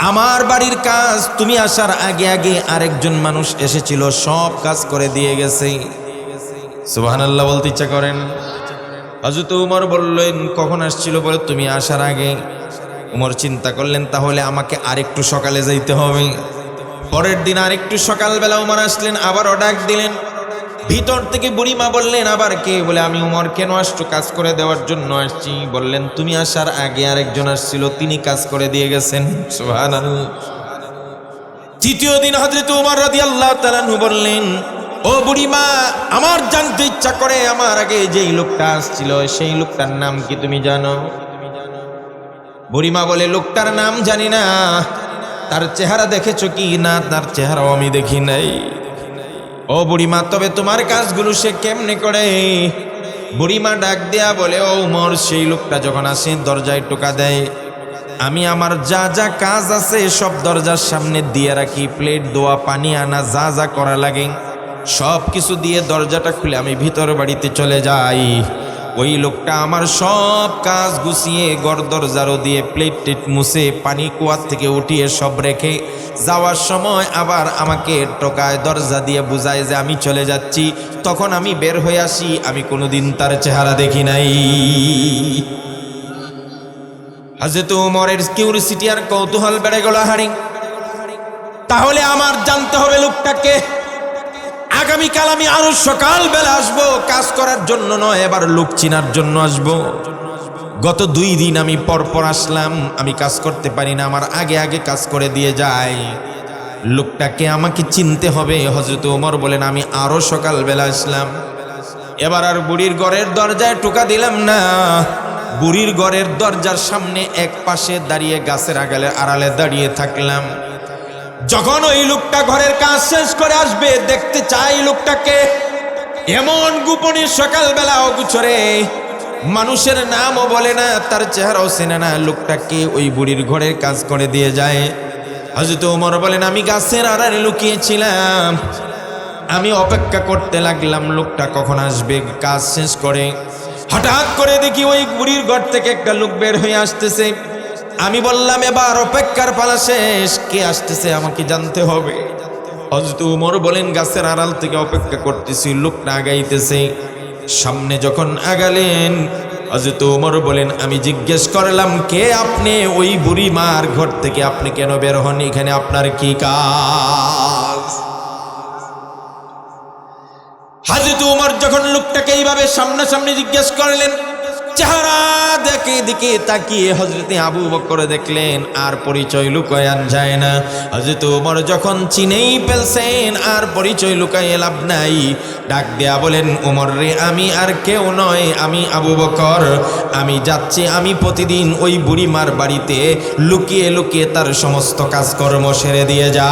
[SPEAKER 1] আমার বাড়ির কাজ তুমি আসার আগে আগে আরেকজন মানুষ এসেছিল, সব কাজ করে দিয়ে গেছে। সুবহানাল্লাহ বলতে ইচ্ছা করেন? হযরত উমর বললেন, কখন আসছিল? বলে, তুমি আসার আগে। উমর চিন্তা করলেন, তাহলে আমাকে আরেকটু সকালে যাইতে হবে। পরের দিন আরেকটু সকালবেলা উমর আসলেন, আবারও ডাক দিলেন। ভিতর থেকে বুড়িমা বললেন, আবার কে? বলে, আমি উমর। কেন আসছো? কাজ করে দেওয়ার জন্য আসছি। বললেন, তুমি আসার আগে আরেকজন আসছিল, তিনি কাজ করে দিয়ে গেছেন। সুবহানাল্লাহ। তৃতীয় দিন হযরত উমর রাদিয়াল্লাহু তাআলা আনহু বললেন, ও বুড়িমা, আমার জানতে ইচ্ছা করে আমার আগে যেই লোকটা আসছিল সেই লোকটার নাম কি তুমি জানো? বুড়িমা বলে, লোকটার নাম জানি না। তার চেহারা দেখেছো কি? না, তার চেহারাও আমি দেখি নাই। ও বুড়িমা, তবে তোমার কাজগুলো সে কেমনে করে? বুড়িমা ডাক দেয়া বলে, ও উমর, সেই লোকটা যখন আসে দরজায় টোকা দেয়, আমি আমার যা যা কাজ আছে সব দরজার সামনে দিয়ে রাখি। প্লেট ধোয়া, পানি আনা, যা যা করা লাগে সব কিছু দিয়ে দরজাটা খুলে আমি ভিতর বাড়িতে চলে যাই। ওই লোকটা আমার সব কাজ গুছিয়ে ঘর দরজারও দিয়ে প্লেট টেট মুছে পানি কুয়ার থেকে উঠিয়ে সব রেখে যাওয়ার সময় আবার আমাকে টোকায়, দরজা দিয়ে বুঝায় যে আমি চলে যাচ্ছি। তখন আমি বের হয়ে আসি, আমি কোনোদিন তার চেহারা দেখি নাই। হযরত উমরের কিউরিসিটি আর কৌতূহল বেড়ে গেল হারি। তাহলে আমার জানতে হবে লোকটাকে। আগামীকাল আমি আরো সকালবেলা আসবো, কাজ করার জন্য নয়, এবার লোক চিনার জন্য আসবো। গত 2 দিন আমি পরপর আসলাম, আমি কাজ করতে পারি না, আমার আগে আগে কাজ করে দিয়ে যায়। লোকটাকে আমাকে চিনতে হবে। হযরত ওমর বলেন, আমি আরো সকালবেলা আসলাম, এবার আর বুড়ির ঘরের দরজায় টোকা দিলাম না। বুড়ির ঘরের দরজার সামনে এক পাশে দাঁড়িয়ে গাছের আড়ালে দাঁড়িয়ে থাকলাম। যখন ওই লোকটা ঘরের কাজ শেষ করে আসবে, দেখতে চাই লোকটাকে। এমন গোপনে সকালবেলা অগুছরে, মানুষের নামও বলে না, তার চেহারাও চেনে না, লোকটাকে ওই বুড়ির ঘরের কাজ করে দিয়ে যায়। হযরত ওমর বলেন, আমি গাছের আড়ালে লুকিয়েছিলাম, আমি অপেক্ষা করতে লাগলাম লোকটা কখন আসবে কাজ শেষ করে। হঠাৎ করে দেখি ওই বুড়ির ঘর থেকে একটা লোক বের হয়ে আসতেছে। আমি বললাম, এবার অপেক্ষার পালা শেষ, কে আসতেছে আমাকে জানতে হবে। হযরত ওমর বলেন, গাছের আড়াল থেকে অপেক্ষা করতেছি, লোকটা আগাইতেছে। সামনে যখন আগালেন, হযরত ওমর বলেন, আমি জিজ্ঞেস করলাম, কে আপনি? ওই বুড়ি মার ঘর থেকে আপনি কেন বের হন? এখানে আপনার কি কাজ? হযরত ওমর যখন লোকটাকে এইভাবে সামনাসামনি জিজ্ঞেস করলেন, চেহারা দেখে দিকে তাকিয়ে হযরতে আবু বকর দেখলেন, আর পরিচয় লুকায়ান যায় না। হযরত ওমর যখন চিনেই ফেলছেন, আর পরিচয় লুকায়ে লাভ নাই, ডাক দেয়া বলেন, ওমর রে, আমি আর কেউ নয়, আমি আবু বকর। আমি যাচ্ছি, আমি প্রতিদিন ওই বুড়িমার বাড়িতে লুকিয়ে লুকিয়ে তার সমস্ত কাজকর্ম সেরে দিয়ে যা।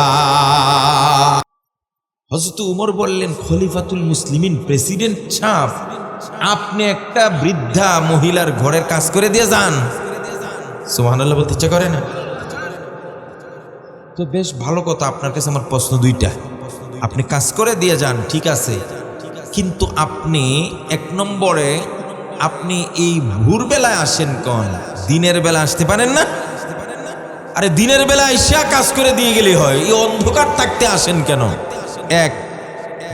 [SPEAKER 1] হযরত ওমর বললেন, খলিফাতুল মুসলিমিন, প্রেসিডেন্ট সাহেব, আপনি একটা বৃদ্ধা মহিলার ঘরের কাজ করে দিয়ে যান? সুবহানাল্লাহ বলতে ইচ্ছা করে না? তো বেশ ভালো কথা। আপনার কাছে আমার প্রশ্ন দুইটা। আপনি কাজ করে দিয়ে যান, ঠিক আছে, কিন্তু আপনি 1 নম্বরে আপনি এই ভোরবেলায় আসেন কোন, দিনের বেলা আসতে পারেন না? আরে দিনের বেলা এসে কাজ করে দিয়ে গেলে হয়, এই অন্ধকার থাকতে আসেন কেন? 1।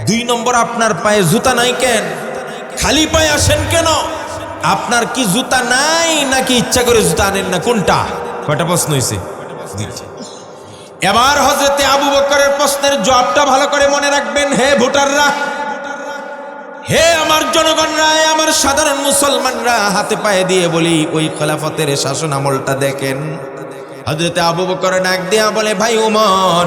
[SPEAKER 1] 2 নম্বর, আপনার পায়ে জুতা নাই কেন? খালি পায়ে আসেন কেন? আপনার কি জুতা নাই নাকি ইচ্ছা করে জুতা আনেন না? কোনটা? কয়টা প্রশ্ন হয়েছে? এবার হযরতে আবু বকরের প্রশ্নের জবাবটা ভালো করে মনে রাখবেন। হে ভোটাররা, হে আমার জনগণরা, আমার সাধারণ মুসলমানরা, হাতে পায়ে দিয়ে বলি, ওই খেলাফতের শাসন আমলটা দেখেন। হযরতে আবু বকর ডাক দিয়া বলে, ভাই ওমর,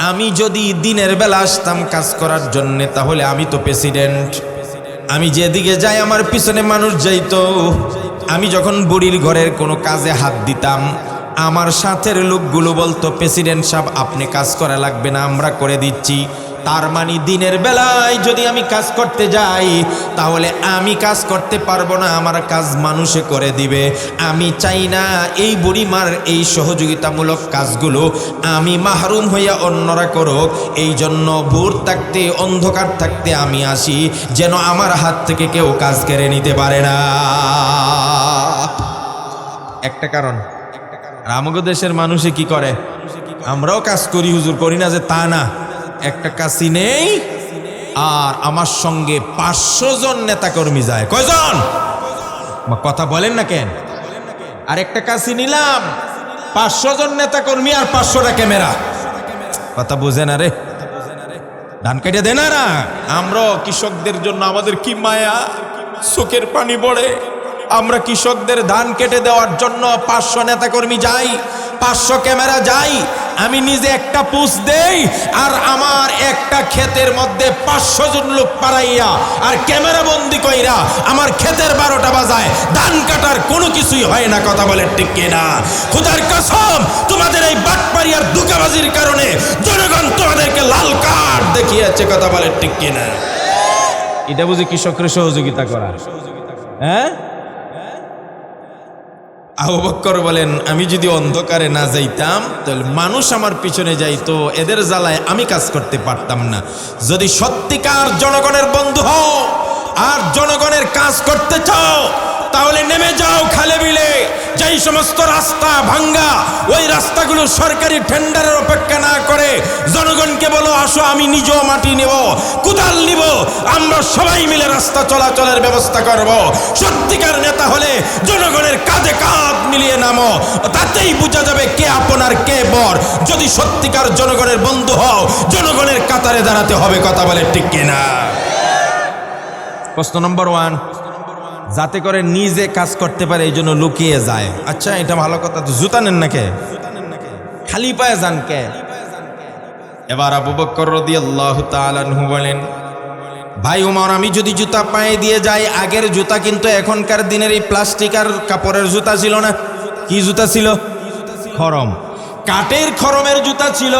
[SPEAKER 1] আমি যদি দিনের বেলা আসতাম কাজ করার জন্য, তাহলে আমি তো প্রেসিডেন্ট, আমি যেদিকে যাই আমার পিছনে মানুষ যাইতো। আমি যখন বুড়ির ঘরের কোনো কাজে হাত দিতাম, আমার সাথের লোকগুলো বলতো, প্রেসিডেন্ট সাহেব আপনি কাজ করা লাগবে না, আমরা করে দিচ্ছি। তার মানে দিনের বেলায় যদি আমি কাজ করতে যাই, তাহলে আমি কাজ করতে পারবো না, আমার কাজ মানুষে করে দিবে। আমি চাই না এই বুড়িমার এই সহযোগিতামূলক কাজগুলো আমি মাহরুম হইয়া অন্যরা করুক। এই জন্য ভোর থাকতে, অন্ধকার থাকতে আমি আসি, যেন আমার হাত থেকে কেউ কাজ কেড়ে নিতে পারে না। একটা কারণ। আর আমাদের দেশের মানুষে কি করে? আমরাও কাজ করি হুজুর, করি না যে তা না। একটা কাশি নেই আর আমার সঙ্গে 500 জন নেতাকর্মী যায়। কয়জন? কথা বলেন না কেন? আর একটা কাশি নিলাম, 500 জন নেতাকর্মী আর 500টা ক্যামেরা। কথা বুঝে না রে? ধান কেটে দেন না। আমরা কৃষকদের জন্য আমাদের কি মায়া, চোখের পানি পড়ে। আমরা কৃষকদের ধান কেটে দেওয়ার জন্য 500 নেতাকর্মী যাই, 500 ক্যামেরা যাই। আমি নিজে একটা পুষ দেই আর আমার একটা ক্ষেতের মধ্যে 500 জন লোক পাড়াইয়া আর ক্যামেরা বন্দি কইরা আমার ক্ষেতের 12টা বাজায়, ধান কাটার কোনো কিছুই হয় না। কথা বলে ঠিক কিনা? খোদার কসম, তোমাদের এই বাটপারি আর ধোঁকাবাজির কারণে জনগণ তোমাদেরকে লাল কার্ড দেখিয়েছে। কথা বলে ঠিক কিনা? এটা বুঝি কৃষকের সহযোগিতা করা? হ্যাঁ? আবু বকর বলেন, আমি যদি অন্ধকারে না যাইতাম, তাহলে মানুষ আমার পিছনে যাইতো, এদের জ্বালায় আমি কাজ করতে পারতাম না। যদি সত্যিকার জনগণের বন্ধু হও আর জনগণের কাজ করতে চাও, তাহলে নেমে যাও খালে বিলে। যেই সমস্ত রাস্তা ভাঙ্গা, ওই রাস্তাগুলো সরকারি টেন্ডারের অপেক্ষা না করে জনগণকে বলো, আসো আমি নিজেও মাটি নেব, কোদাল নিব, আমরা সবাই মিলে রাস্তা চলাচলের ব্যবস্থা করব। সত্যিকার নেতা হলে জনগণের কাঁধে কাঁধ মিলিয়ে নামো, তাতেই বোঝা যাবে কে আপন আর কে বর। যদি সত্যিকার জনগণের বন্ধু হও, জনগণের কাতারে দাঁড়াতে হবে। কথা বলে ঠিক কিনা? প্রশ্ন নম্বর 1, যাতে করে নিজে কাজ করতে পারে এই জন্য লুকিয়ে যায়। আচ্ছা, এটা ভালো কথা। তো জুতা নেন না কে? খালি পায়ে যান কে? এবার আবু বকর রাদিয়াল্লাহু তাআলা আনহু বলেন, ভাই ওমর, আমি যদি জুতা পায়ে দিয়ে যাই, আগের জুতা কিন্তু এখনকার দিনের এই প্লাস্টিক আর কাপড়ের জুতা ছিল না। কি জুতা ছিল? খরম, কাঠের খরমের জুতা ছিল।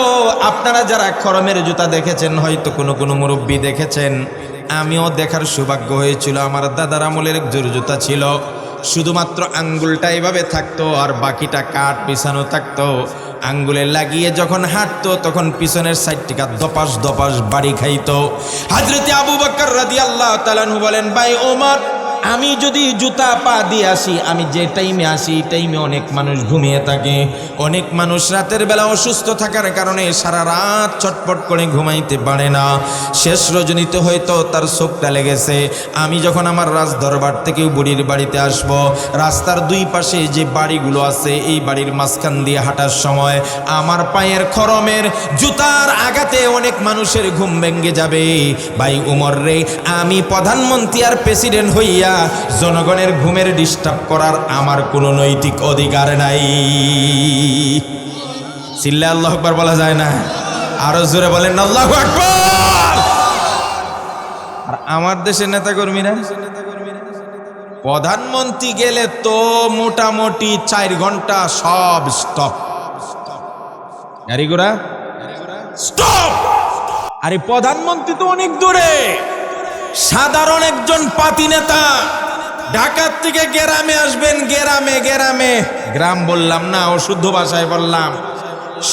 [SPEAKER 1] আপনারা যারা খরমের জুতা দেখেছেন, হয়তো কোনো মুরব্বী দেখেছেন, আমিও দেখার সৌভাগ্য হয়েছিল। আমার দাদার আমলের জোর জুতা ছিল, শুধুমাত্র আঙ্গুলটা এভাবে থাকতো আর বাকিটা কাঠ বিছানো থাকতো। আঙ্গুলে লাগিয়ে যখন হাঁটতো, তখন পিছনের সাইড থেকে দপাস দপাস বাড়ি খাইতো। হযরতে আবু বকর রাদিয়াল্লাহু তাআলা আনহু বলেন, ভাই ওমর, আমি যদি জুতা পা দিয়ে আসি, আমি যে টাইমে আসি এই টাইমে অনেক মানুষ ঘুমিয়ে থাকে। অনেক মানুষ রাতের বেলা অসুস্থ থাকার কারণে সারা রাত ছটপট করে ঘুমাইতে পারে না। শেষ রজনীতে হয়তো তার চোখটা লেগেছে। আমি যখন আমার রাজ দরবার থেকে বুড়ির বাড়িতে আসব, রাস্তার 2 পাশে যে বাড়িগুলো আছে, এই বাড়ির মাঝখান দিয়ে হাঁটার সময় আমার পায়ের খরমের জুতার আঘাতে অনেক মানুষের ঘুম ভেঙে যাবে। ভাই উমর রে, আমি প্রধানমন্ত্রী আর প্রেসিডেন্ট হইয়া জনগণের ঘুমের ডিস্টার্ব করার আমার কোনো নৈতিক অধিকার নাই। চিল্লা আল্লাহু আকবার বলা যায় না? আরো জোরে বলেন আল্লাহু আকবার। আর আমার দেশের নেতাকর্মীরা, প্রধানমন্ত্রী গেলে তো মোটামুটি 4 ঘন্টা সব স্টপ। গাড়িঘোড়া স্টপ। আরে প্রধানমন্ত্রী তো অনেক দূরে। সাধারণ একজন পাতি নেতা ঢাকার থেকে গ্রামে আসবেন, গ্রামে গ্রাম বললাম না, অশুদ্ধ ভাষায় বললাম।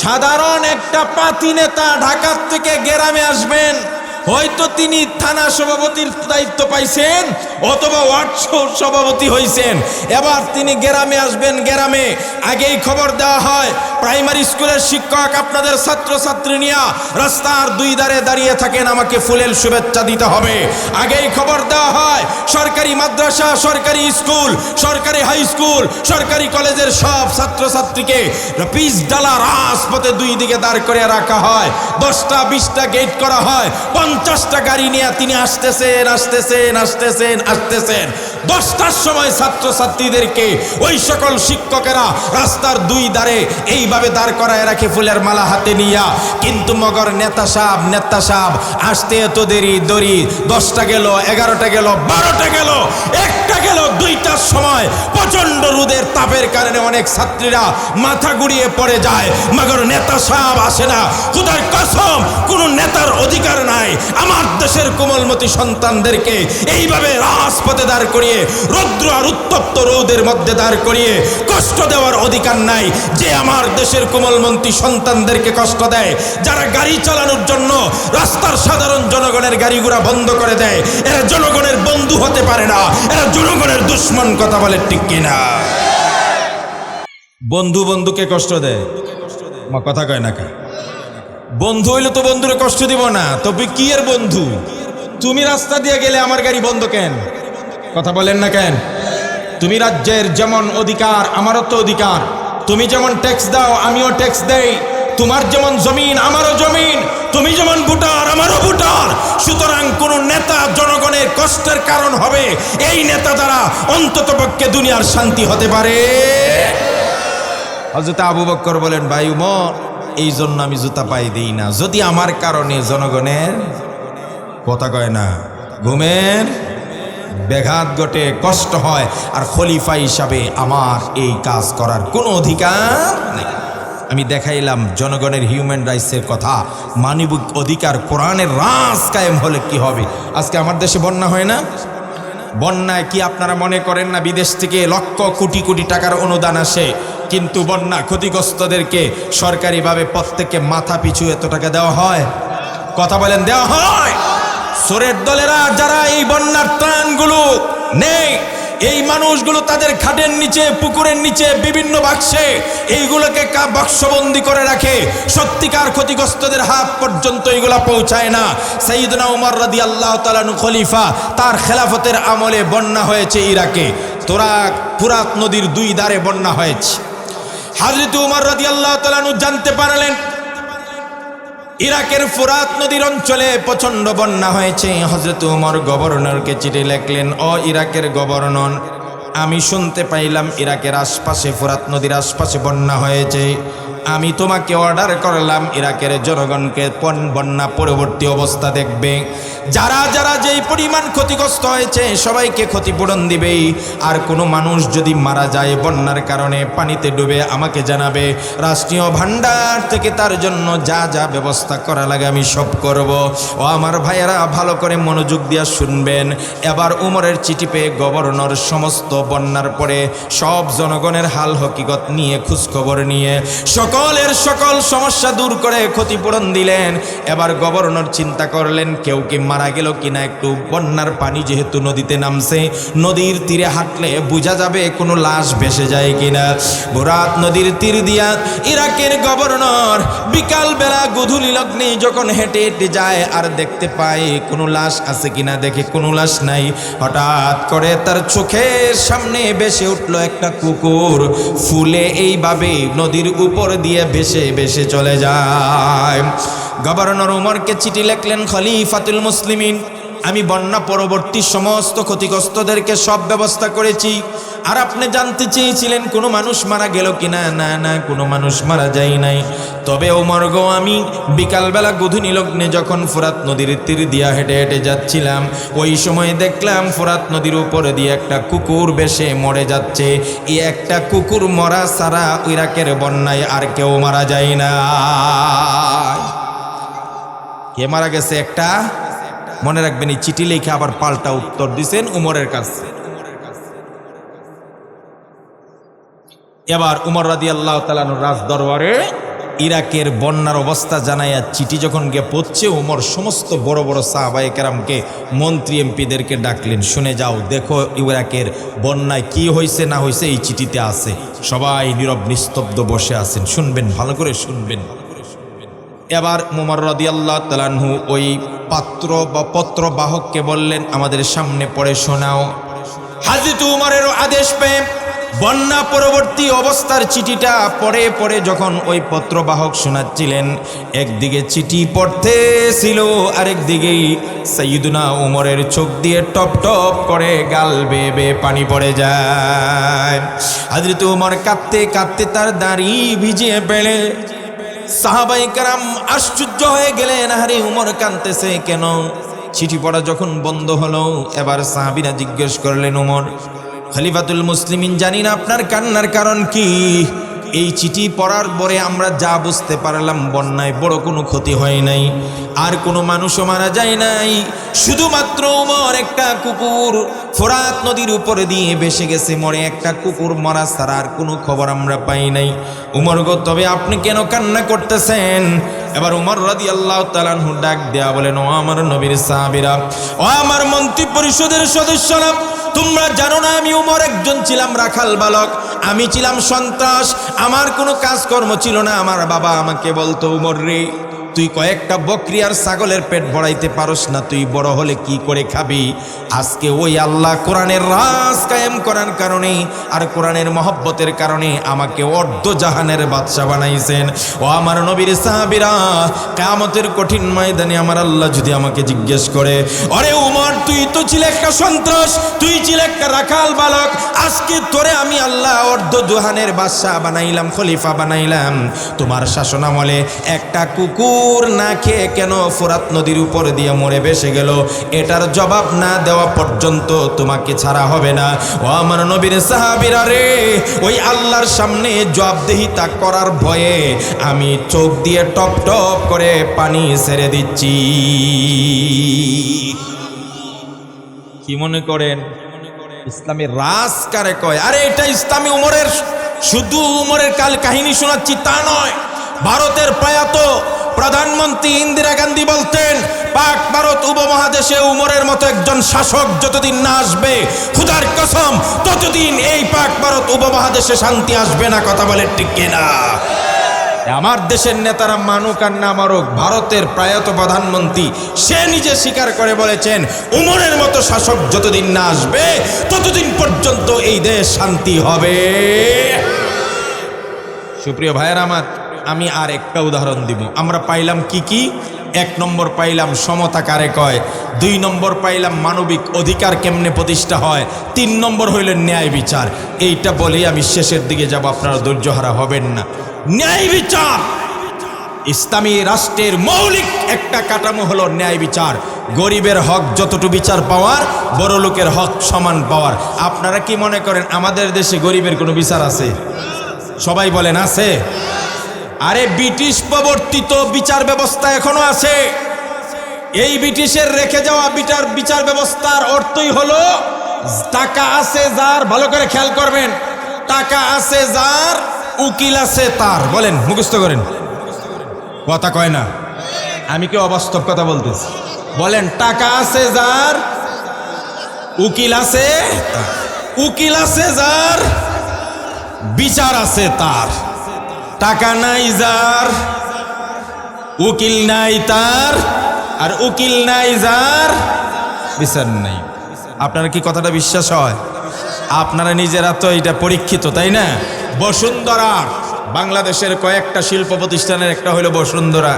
[SPEAKER 1] সাধারণ একটা পাতি নেতা ঢাকা থেকে গ্রামে আসবেন, হয়তো তিনি থানা সভাপতির দায়িত্ব পাইছেন অথবা ওয়ার্ড সভাপতি হয়েছেন, এবার তিনি গ্রামে আসবেন। গ্রামে আগেই খবর দেওয়া হয়, প্রাইমারি স্কুলের শিক্ষক আপনাদের ছাত্রছাত্রী নিয়ে রাস্তার দুই ধারে দাঁড়িয়ে থাকেন, আমাকে ফুলেল শুভেচ্ছা দিতে হবে। আগেই খবর দেওয়া হয়, সরকারি মাদ্রাসা, সরকারি স্কুল, সরকারি হাই স্কুল, সরকারি কলেজের সব ছাত্রছাত্রীকে পিচ ডালা রাজপথে দুই দিকে দাঁড় করে রাখা হয়, 10টা 20টা গেট করা হয়, 50টা গাড়ি নিয়ে তিনি আসতেছেন আসতেছেন আসতেছেন আসতেছেন। 10টার সময় ছাত্রছাত্রীদেরকে ওই সকল শিক্ষকেরা রাস্তার দুই ধারে এইভাবে দাঁড় করায় রাখে ফুলের মালা হাতে নিয়া। কিন্তু মগর নেতা সাহেব আসতে এত দেরি, 10টা গেল, 11টা গেল, 12টা গেল, 1টা গেল, 2টার সময় প্রচন্ড রোদের তাপের কারণে অনেক ছাত্রীরা মাথা গুড়িয়ে পড়ে যায়। মগর নেতা সাহেব আসে না। খোদার কসম, কোন নেতার অধিকার নাই আমার দেশের কোমলমতি সন্তানদেরকে এইভাবে রাজপথে দাঁড় করিয়ে, রৌদ্র আর উত্তপ্ত রোদের মধ্যে দাঁড় করিয়ে কষ্ট দেওয়ার অধিকার নাই। যে আমার দেশের কোমলমতি সন্তানদেরকে কষ্ট দেয়, যারা গাড়ি চালানোর জন্য রাস্তার সাধারণ জনগণের গাড়িগুড়া বন্ধ করে দেয়, এরা জনগণের বন্ধু হতে পারে না, এরা জনগণের দুশ্মন। কথা বলে ঠিক কিনা? বন্ধুকে কষ্ট দেয়, কথা কয় না কা? বন্ধু হইলে তো বন্ধুরে কষ্ট দিব না, তবে কি এর বন্ধু? তুমি রাস্তা দিয়ে গেলে আমার গাড়ি বন্ধ কেন? কথা বলেন না কেন? তুমি রাজ্যের যেমন অধিকার আমারও তো অধিকার, তুমি যেমন ট্যাক্স দাও আমিও ট্যাক্স দেই, তোমার যেমন জমিন আমারও জমিন, তুমি যেমন ভোটার আমারও ভোটার। সুতরাং কোন নেতা জনগণের কষ্টের কারণ হবে, এই নেতা দ্বারা অন্ততপক্ষে দুনিয়ার শান্তি হতে পারে। হযরত আবু বকর বলেন, ভাই উমর, এই জন্য আমি জুতা পাই দিই না, যদি আমার কারণে জনগণের, কথা কয় না, ঘুমের ব্যাঘাত ঘটে, কষ্ট হয়, আর খলিফা হিসাবে আমার এই কাজ করার কোনো অধিকার নেই। আমি দেখাইলাম জনগণের হিউম্যান রাইটসের কথা, মানবিক অধিকার, কোরআনের রাজ কায়েম হলে কি হবে। আজকে আমার দেশে বন্যা হয় না? বন্যায় কি আপনারা মনে করেন না বিদেশ থেকে লক্ষ কোটি কোটি টাকার অনুদান আসে? কিন্তু বন্যা ক্ষতিগ্রস্তদেরকে সরকারিভাবে প্রত্যেককে মাথা পিছু এত টাকা দেওয়া হয়? কথা বলেন, দেওয়া হয়? চোরের দলেরা যারা এই বন্যার ত্রাণগুলো নেই, এই মানুষগুলো তাদের খাটের নিচে, পুকুরের নিচে, বিভিন্ন বাক্সে এইগুলোকে বাক্সবন্দি করে রাখে, সত্যিকার ক্ষতিগ্রস্তদের হাত পর্যন্ত এগুলা পৌঁছায় না। সাইয়েদনা উমর রাদিয়াল্লাহু তাআলা আনহু খলিফা, তার খেলাফতের আমলে বন্যা হয়েছে ইরাকে, ফুরাত নদীর দুই ধারে বন্যা হয়েছে। হযরত উমর রাদিয়াল্লাহু তাআলা আনহু জানতে পারলেন ইরাকের ফুরাত নদীর অঞ্চলে প্রচন্ড বন্যা হয়েছে। হযরত উমর গভর্নরকে চিঠি লিখলেন, ও ইরাকের গভর্নর, আমি শুনতে পাইলাম ইরাকের আশপাশে, ফুরাত নদীর আশপাশে বন্যা হয়েছে। আমি তোমাকে অর্ডার করলাম ইরাকের জনগণকে বন্যা পরবর্তী অবস্থা দেখবে, যারা যারা যেই পরিমাণ ক্ষতিগ্রস্ত হয়েছে সবাইকে ক্ষতিপূরণ দিবে। আর কোনো মানুষ যদি মারা যায় বন্যার কারণে, পানিতে ডুবে, আমাকে জানাবে, রাষ্ট্রীয় ভান্ডার থেকে তার জন্য যা যা ব্যবস্থা করা লাগে আমি সব করব। ও আমার ভাইয়েরা, ভালো করে মনোযোগ দিয়ে শুনবেন। এবার উমরের চিঠি পেয়ে গভর্নর সমস্ত বন্যার পরে সব জনগণের হাল হকিকত নিয়ে, খোঁজখবর নিয়ে, সকলের সকল সমস্যা দূর করে ক্ষতিপূরণ দিলেন। এবার গভর্নর চিন্তা করলেন, কেউ কি মারা গেল কিনা, একটু বন্যার পানি যেহেতু নদীতে নামছে, নদীর তীরে হাঁটলে বোঝা যাবে কোনো লাশ ভেসে যায় কিনা। ফুরাত নদীর তীর দিয়া ইরাকের গভর্নর বিকাল বেলা গধূলি লগ্নে যখন হেঁটে হেঁটে যায় আর দেখতে পায় কোনো লাশ আছে কিনা, দেখে কোনো লাশ নাই। হঠাৎ করে তার চোখের সামনে ভেসে উঠলো একটা কুকুর, ফুলে এইভাবে নদীর উপর দিয়ে ভেসে ভেসে চলে যায়। গভর্নর উমরকে চিঠি লিখলেন, খলিফাতুল মুসলিমিন, আমি বন্যা পরবর্তী সমস্ত ক্ষতিগ্রস্তদেরকে সব ব্যবস্থা করেছি, আর আপনি জানতে চেয়েছিলেন কোনো মানুষ মারা গেল কিনা। না না, কোনো মানুষ মারা যায় নাই। তবে ওমর গো, আমি বিকালবেলা গধূলি লগ্নে যখন ফুরাত নদীর তীর দিয়া হেঁটে হেঁটে যাচ্ছিলাম, ওই সময় দেখলাম ফুরাত নদীর উপরে দিয়ে একটা কুকুর বেশে মরে যাচ্ছে। এই একটা কুকুর মরা ছাড়া ইরাকের বন্যায় আর কেউ মারা যায় না। কে মারা গেছে? একটা। মনে রাখবেন, এই চিঠি লিখে আবার পাল্টা উত্তর দিছেন উমরের কাছে। এবার উমর রাদিয়াল্লাহু তাআলা আনহু রাজ দরবারে ইরাকের বন্যার অবস্থা জানাইয়া চিঠি যখন গিয়ে পড়ছে, ওমর সমস্ত বড় বড় সাহাবায়ে কেরামকে, মন্ত্রী এমপিদেরকে ডাকলেন, শুনে যাও, দেখো ইরাকের বন্যায় কি হয়েছে না হয়েছে এই চিঠিতে আছে। সবাই নীরব নিস্তব্ধ বসে আছেন, শুনবেন, ভালো করে শুনবেন। এবার ওমর রাদিয়াল্লাহু তাআলা আনহু ওই পাত্র বা পত্র বাহককে বললেন, আমাদের সামনে পড়ে শোনাও। হযরত উমরের আদেশ পেয়ে বন্যা পরবর্তী অবস্থার চিঠিটা পড়ে পড়ে যখন ওই পত্রবাহক শোনাচ্ছিলেন, একদিকে চিঠি পড়তেছিল, আরেকদিকেই সাইয়্যিদুনা উমরের চোখ দিয়ে টপ টপ করে গাল বেয়ে বেয়ে পানি পড়ে যায়। হযরত উমর কাঁদতে কাঁদতে তার দাড়ি ভিজিয়ে ফেলে। সাহাবায়ে কেরাম আশ্চর্য হয়ে গেলেন, আরে উমর কাঁদতেছে কেন? চিঠি পড়া যখন বন্ধ হলো, এবার সাহাবীরা জিজ্ঞেস করলেন, উমর খলিফাতুল মুসলিমিন, জানি না আপনার কান্নার কারণ কি। এই চিঠি পড়ার পরে আমরা যা বুঝতে পারলাম, বন্যায় বড় কোনো ক্ষতি হয় নাই, আর কোনো মানুষও মারা যায় নাই, শুধুমাত্র উমর একটা কুকুর ফোরাত নদীর উপরে দিয়ে ভেসে গেছে, মরে একটা কুকুর মরা ছাড়া আর কোনো খবর আমরা পাই নাই। উমর গো, তবে আপনি কেন কান্না করতেছেন? এবার উমর রাদিয়াল্লাহু তাআলা আনহু ডাক দেয়া বলেন, ও আমার নবীর সাহাবীরা, ও আমার মন্ত্রী পরিষদের সদস্যরা, তোমরা জানো না আমি উমর একজন ছিলাম রাখাল বালক, আমি ছিলাম সন্ত্রাস, আমার কোনো কাজকর্ম ছিল না। আমার বাবা আমাকে বলতো, উমর রে, তুই কয়েকটা বকরি আর ছাগলের পেট ভরাইতে পারস না, তুই বড় হলে কি করে খাবি? আজকে ওই আল্লাহ কোরআনের রাজ কায়েম করার কারণে আর কোরআনের মহব্বতের কারণে আমাকে অর্ধ জাহানের বাদশা বানাইছেন। ও আমার নবীর সাহাবীরা, কিয়ামতের কঠিন ময়দানে আমার আল্লাহ যদি আমাকে জিজ্ঞেস করে, আরে উমর, তুই তো ছিলে একটা সন্ত্রাস, তুই ছিলে একটা রাখাল বালক, আজকে তোরে আমি আল্লাহ অর্ধ জাহানের বাদশা বানাইলাম, খলিফা বানাইলাম, তোমার শাসনামলে একটা কুকুর না খেয়ে কেন ফোরাত নদীর উপর দিয়ে মরে ভেসে গেল, এটার জবাব না দেওয়া পর্যন্ত তোমাকে ছাড়া হবে না। ও আমার নবীর সাহাবীরা রে, ওই আল্লাহর সামনে জবাবদিহিতা করার ভয়ে আমি চোখ দিয়ে টপ টপ করে পানি ছেড়ে দিচ্ছি। কি মনে করেন ইসলামের রাজ কারে কয়? আরে এটা ইসলামী উমরের, শুধু উমরের কাল কাহিনী শোনাচ্ছি তা নয়। ভারতের প্রয়াত প্রধানমন্ত্রী ইন্দিরা গান্ধী বলতেন, পাক ভারত উপমহাদেশে উমরের মতো একজন শাসক যতদিন না আসবে, খোদার কসম ততদিন এই পাক ভারত উপমহাদেশে শান্তি আসবে না। কথা বলে ঠিক কিনা? আমার দেশের নেতারা মানুক আর না মারুক, ভারতের প্রয়াত প্রধানমন্ত্রী সে নিজে স্বীকার করে বলেছেন, উমরের মতো শাসক যতদিন না আসবে ততদিন পর্যন্ত এই দেশ শান্তি হবে। সুপ্রিয় ভাইয়েরা আমার, আমি আর একটা উদাহরণ দিব। আমরা পাইলাম কি কি? 1 নম্বর পাইলাম সমতা কারে কয়, 2 নম্বর পাইলাম মানবিক অধিকার কেমনে প্রতিষ্ঠা হয়, 3 নম্বর হইল ন্যায় বিচার। এইটা বলেই আমি শেষের দিকে যাব, আপনারা ধৈর্যহারা হবেন না। ন্যায় বিচার, ইসলামী রাষ্ট্রের মৌলিক একটা কাঠামো হলো ন্যায় বিচার। গরিবের হক যতটুকু বিচার পাওয়ার, বড় লোকের হক সমান পাওয়ার। আপনারা কি মনে করেন আমাদের দেশে গরিবের কোনো বিচার আছে? সবাই বলেন আছে? আরে ব্রিটিশ প্রবর্তিত বিচার ব্যবস্থা এখনো আছে। এই ব্রিটিশের রেখে যাওয়া বিচার ব্যবস্থার অর্থই হলো, টাকা আছে যার, ভালো করে খেয়াল করবেন, টাকা আছে যার, উকিল আছে তার। বলেন, মুখস্থ করেন, কথা কয় না, আমি কি অবাস্তব কথা বলতেছি? বলেন, টাকা আছে যার, উকিল আছে, উকিল আছে যার, বিচার আছে তার। টাকা নাই যার, উকিল নাই তার, আর উকিল নাই যার, বিচার নাই। আপনারা কি কথাটা বিশ্বাস হয়? আপনারা নিজেরা তো এটা পরীক্ষিত, তাই না? বসুন্ধরা, বাংলাদেশের কয়েকটা শিল্প প্রতিষ্ঠানের একটা হলো বসুন্ধরা।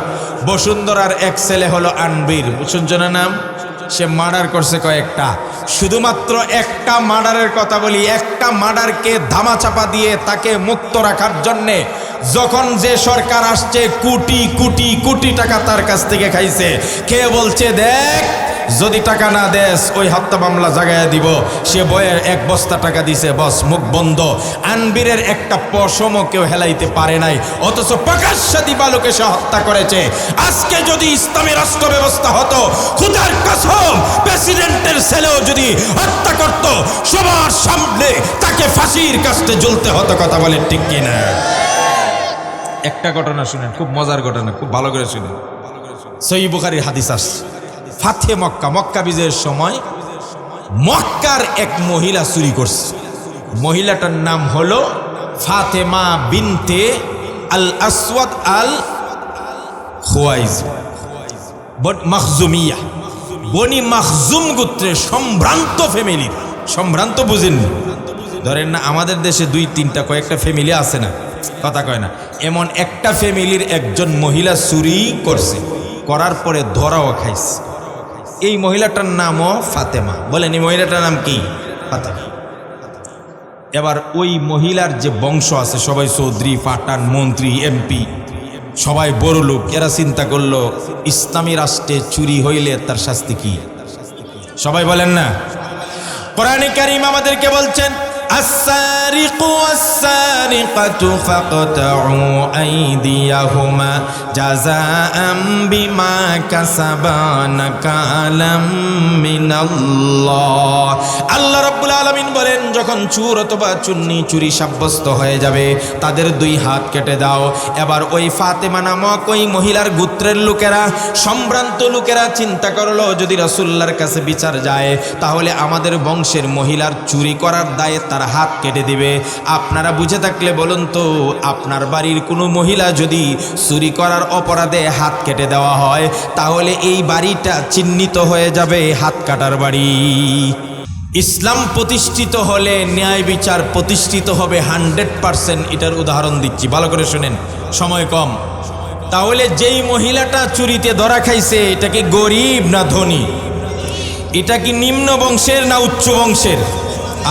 [SPEAKER 1] বসুন্ধরার এক ছেলে হলো আনবীর, শুনছেন না নাম? সে মার্ডার করছে কয়েকটা। শুধুমাত্র একটা মার্ডারের কথা বলি, একটা মার্ডারকে ধামাচাপা দিয়ে তাকে মুক্ত রাখার জন্যে যখন যে সরকার আসছে, কোটি কোটি কোটি টাকা তার কাছ থেকে খাইছে। কে বলছে, দেখ যদি টাকা না দেস ওই হত্যা মামলা জাগাইয়া দিব। সে বইয়ের 1 বস্তা টাকা দিছে, বস, মুখ বন্ধ। আনবীরের একটা পশমও কেউ হেলাইতে পারে নাই, অথচ প্রকাশ্যে দিবালোকে সে হত্যা করেছে। আজকে যদি ইসলামী রাষ্ট্র ব্যবস্থা হতো, খোদার কসম প্রেসিডেন্টের ছেলেও যদি হত্যা করত, সবার সামনে তাকে ফাঁসির কাস্টে ঝুলতে হতো। কথা বলে ঠিক কিনা? একটা ঘটনা শুনেন, খুব মজার ঘটনা, খুব ভালো করে শুনেন। সহিহ বুখারীর হাদিস আসছে, ফাতে মক্কা, মক্কা বিজয়ের সময় মক্কার এক মহিলা চুরি করছে। মহিলাটার নাম হলো ফাতেমা বিনতে আল আসওয়াদ আল খুয়াইজ মাখজুমিয়া, বনি মাখজুম গোত্রের সম্ভ্রান্ত ফ্যামিলির। সম্ভ্রান্ত বুঝেন, ধরেন না আমাদের দেশে দুই তিনটা কয়েকটা ফ্যামিলি আছে না, কথা কয় না, এমন একটা ফ্যামিলির একজন মহিলা চুরি করছে, করার পরে ধরাও খাইছে। এই মহিলাটার নামও ফাতেমা। বলেন এই মহিলাটার নাম কি? ফাতেমা। এবার ওই মহিলার যে বংশ আছে সবাই চৌধুরী, পাঠান, মন্ত্রী, এমপি, সবাই বড় লোক। এরা চিন্তা করলো ইসলামী রাষ্ট্রে চুরি হইলে তার শাস্তি কি? সবাই বলেন না। কোরআনে কারীম আমাদেরকে বলছেন, আস-সারিকু ওয়াস-সারিকাতু ফাকতাউ আইদিয়াহুমা জাযাআম বিমা কাসাবা নাকালাম মিনাল্লাহ। আল্লাহ রাব্বুল আলামিন বলেন, যখন চোর অথবা চুন্নি চুরি সাব্যস্ত হয়ে যাবে তাদের দুই হাত কেটে দাও। এবার ওই ফাতেমা নামক ওই মহিলার গোত্রের লোকেরা, সম্ভ্রান্ত লোকেরা চিন্তা করলো যদি রাসূলুল্লাহর কাছে বিচার যায় তাহলে আমাদের বংশের মহিলার চুরি করার দায়ে তার হাত কেটে দিবে। আপনারা বুঝে থাকলে বলুন তো, আপনার বাড়ির কোনো মহিলা যদি চুরি করার অপরাধে হাত কেটে দেওয়া হয় তাহলে এই বাড়িটা চিহ্নিত হয়ে যাবে হাত কাটার বাড়ি। ইসলাম প্রতিষ্ঠিত হলে ন্যায় বিচার প্রতিষ্ঠিত হবে 100%। এটার উদাহরণ দিচ্ছি, ভালো করে শুনেন, সময় কম। তাহলে যেই মহিলাটা চুরিতে ধরা খাইছে এটা কি গরিব না ধনী? এটা কি নিম্ন বংশের না উচ্চ বংশের?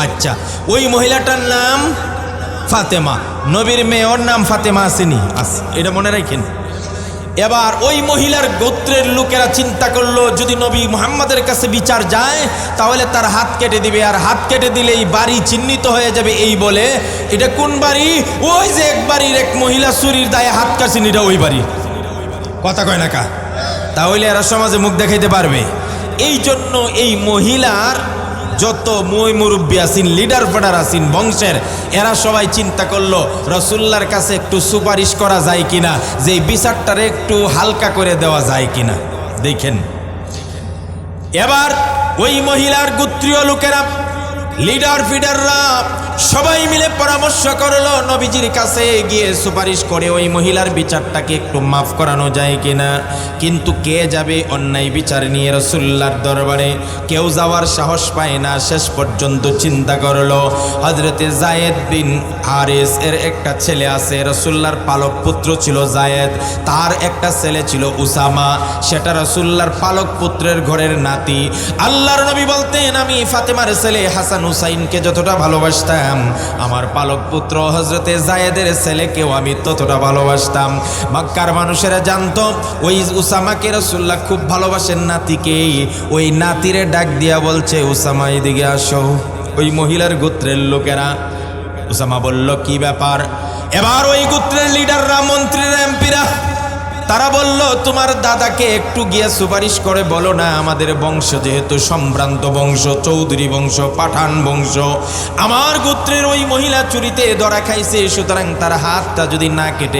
[SPEAKER 1] আচ্ছা, ওই মহিলাটার নাম ফাতেমা, নবীর মেয়ে, ওর নাম ফাতেমা আসেনি? আছে, এটা মনে রাখেন। এবার ওই মহিলার গোত্রের লোকেরা চিন্তা করলো যদি নবী মুহাম্মাদের কাছে বিচার যায় তাহলে তার হাত কেটে দিবে, আর হাত কেটে দিলে এই বাড়ি চিহ্নিত হয়ে যাবে। এই বলে এটা কোন বাড়ি? ওই যে এক বাড়ির এক মহিলা চুরির দায়ে হাত কাটছেন, এটা ওই বাড়ি। কথা কয় না কা? তাহলে এরা সমাজে মুখ দেখাইতে পারবে। এই জন্য এই মহিলার যত মুরব্বী আছেন, লিডার ফেডার আছেন বংশের, এরা সবাই চিন্তা করলো রাসূলুল্লাহর কাছে একটু সুপারিশ করা যায় কিনা, যে বিচারটারে একটু হালকা করে দেওয়া যায় কিনা। দেখেন, এবার ওই মহিলার গোত্রীয় লোকেরা, লিডার ফিডাররা সবাই মিলে পরামর্শ করলো নবীজির কাছে গিয়ে সুপারিশ করে ওই মহিলার বিচারটাকে একটু মাফ করানো যায় কিনা। কিন্তু কে যাবে অন্যায় বিচার নিয়ে রাসূলুল্লাহর দরবারে? কেউ যাওয়ার সাহস পায় না। শেষ পর্যন্ত চিন্তা করলো হযরতে যায়েদ বিন হারিস এর একটা ছেলে আছে, রাসূলুল্লাহর পালক পুত্র ছিল যায়েদ, তার একটা ছেলে ছিল উসামা, সেটা রাসূলুল্লাহর পালক পুত্রের ঘরের নাতি। আল্লাহর নবী বলতেন, আমি ফাতেমার ছেলে হাসান হুসাইনকে যতটা ভালোবাসতাম আমার পালক পুত্র হযরতে যায়েদের ছেলেকেও আমি ততটা ভালোবাসতাম। মক্কার মানুষেরা জানতো ওই উসামাকে রাসূলুল্লাহ খুব ভালোবাসেন নাতিকে। ওই নাতিরে ডাক দিয়া বলছে, উসামা এদিকে আসো। ওই মহিলার গোত্রের লোকেরা, উসামা বলল কি ব্যাপার? এবার ওই গোত্রের লিডাররা, মন্ত্রীরা, এমপিরা, তারা বলল তোমার দাদাকে একটু গিয়ে সুপারিশ করে বলো না, আমাদের বংশ যেহেতু সম্ভ্রান্ত বংশ, চৌধুরী বংশ, পাঠান বংশ, আমার গোত্রের ওই মহিলা চুরিতে ধরা খাইছে, সুতরাং তার হাতটা যদি না কেটে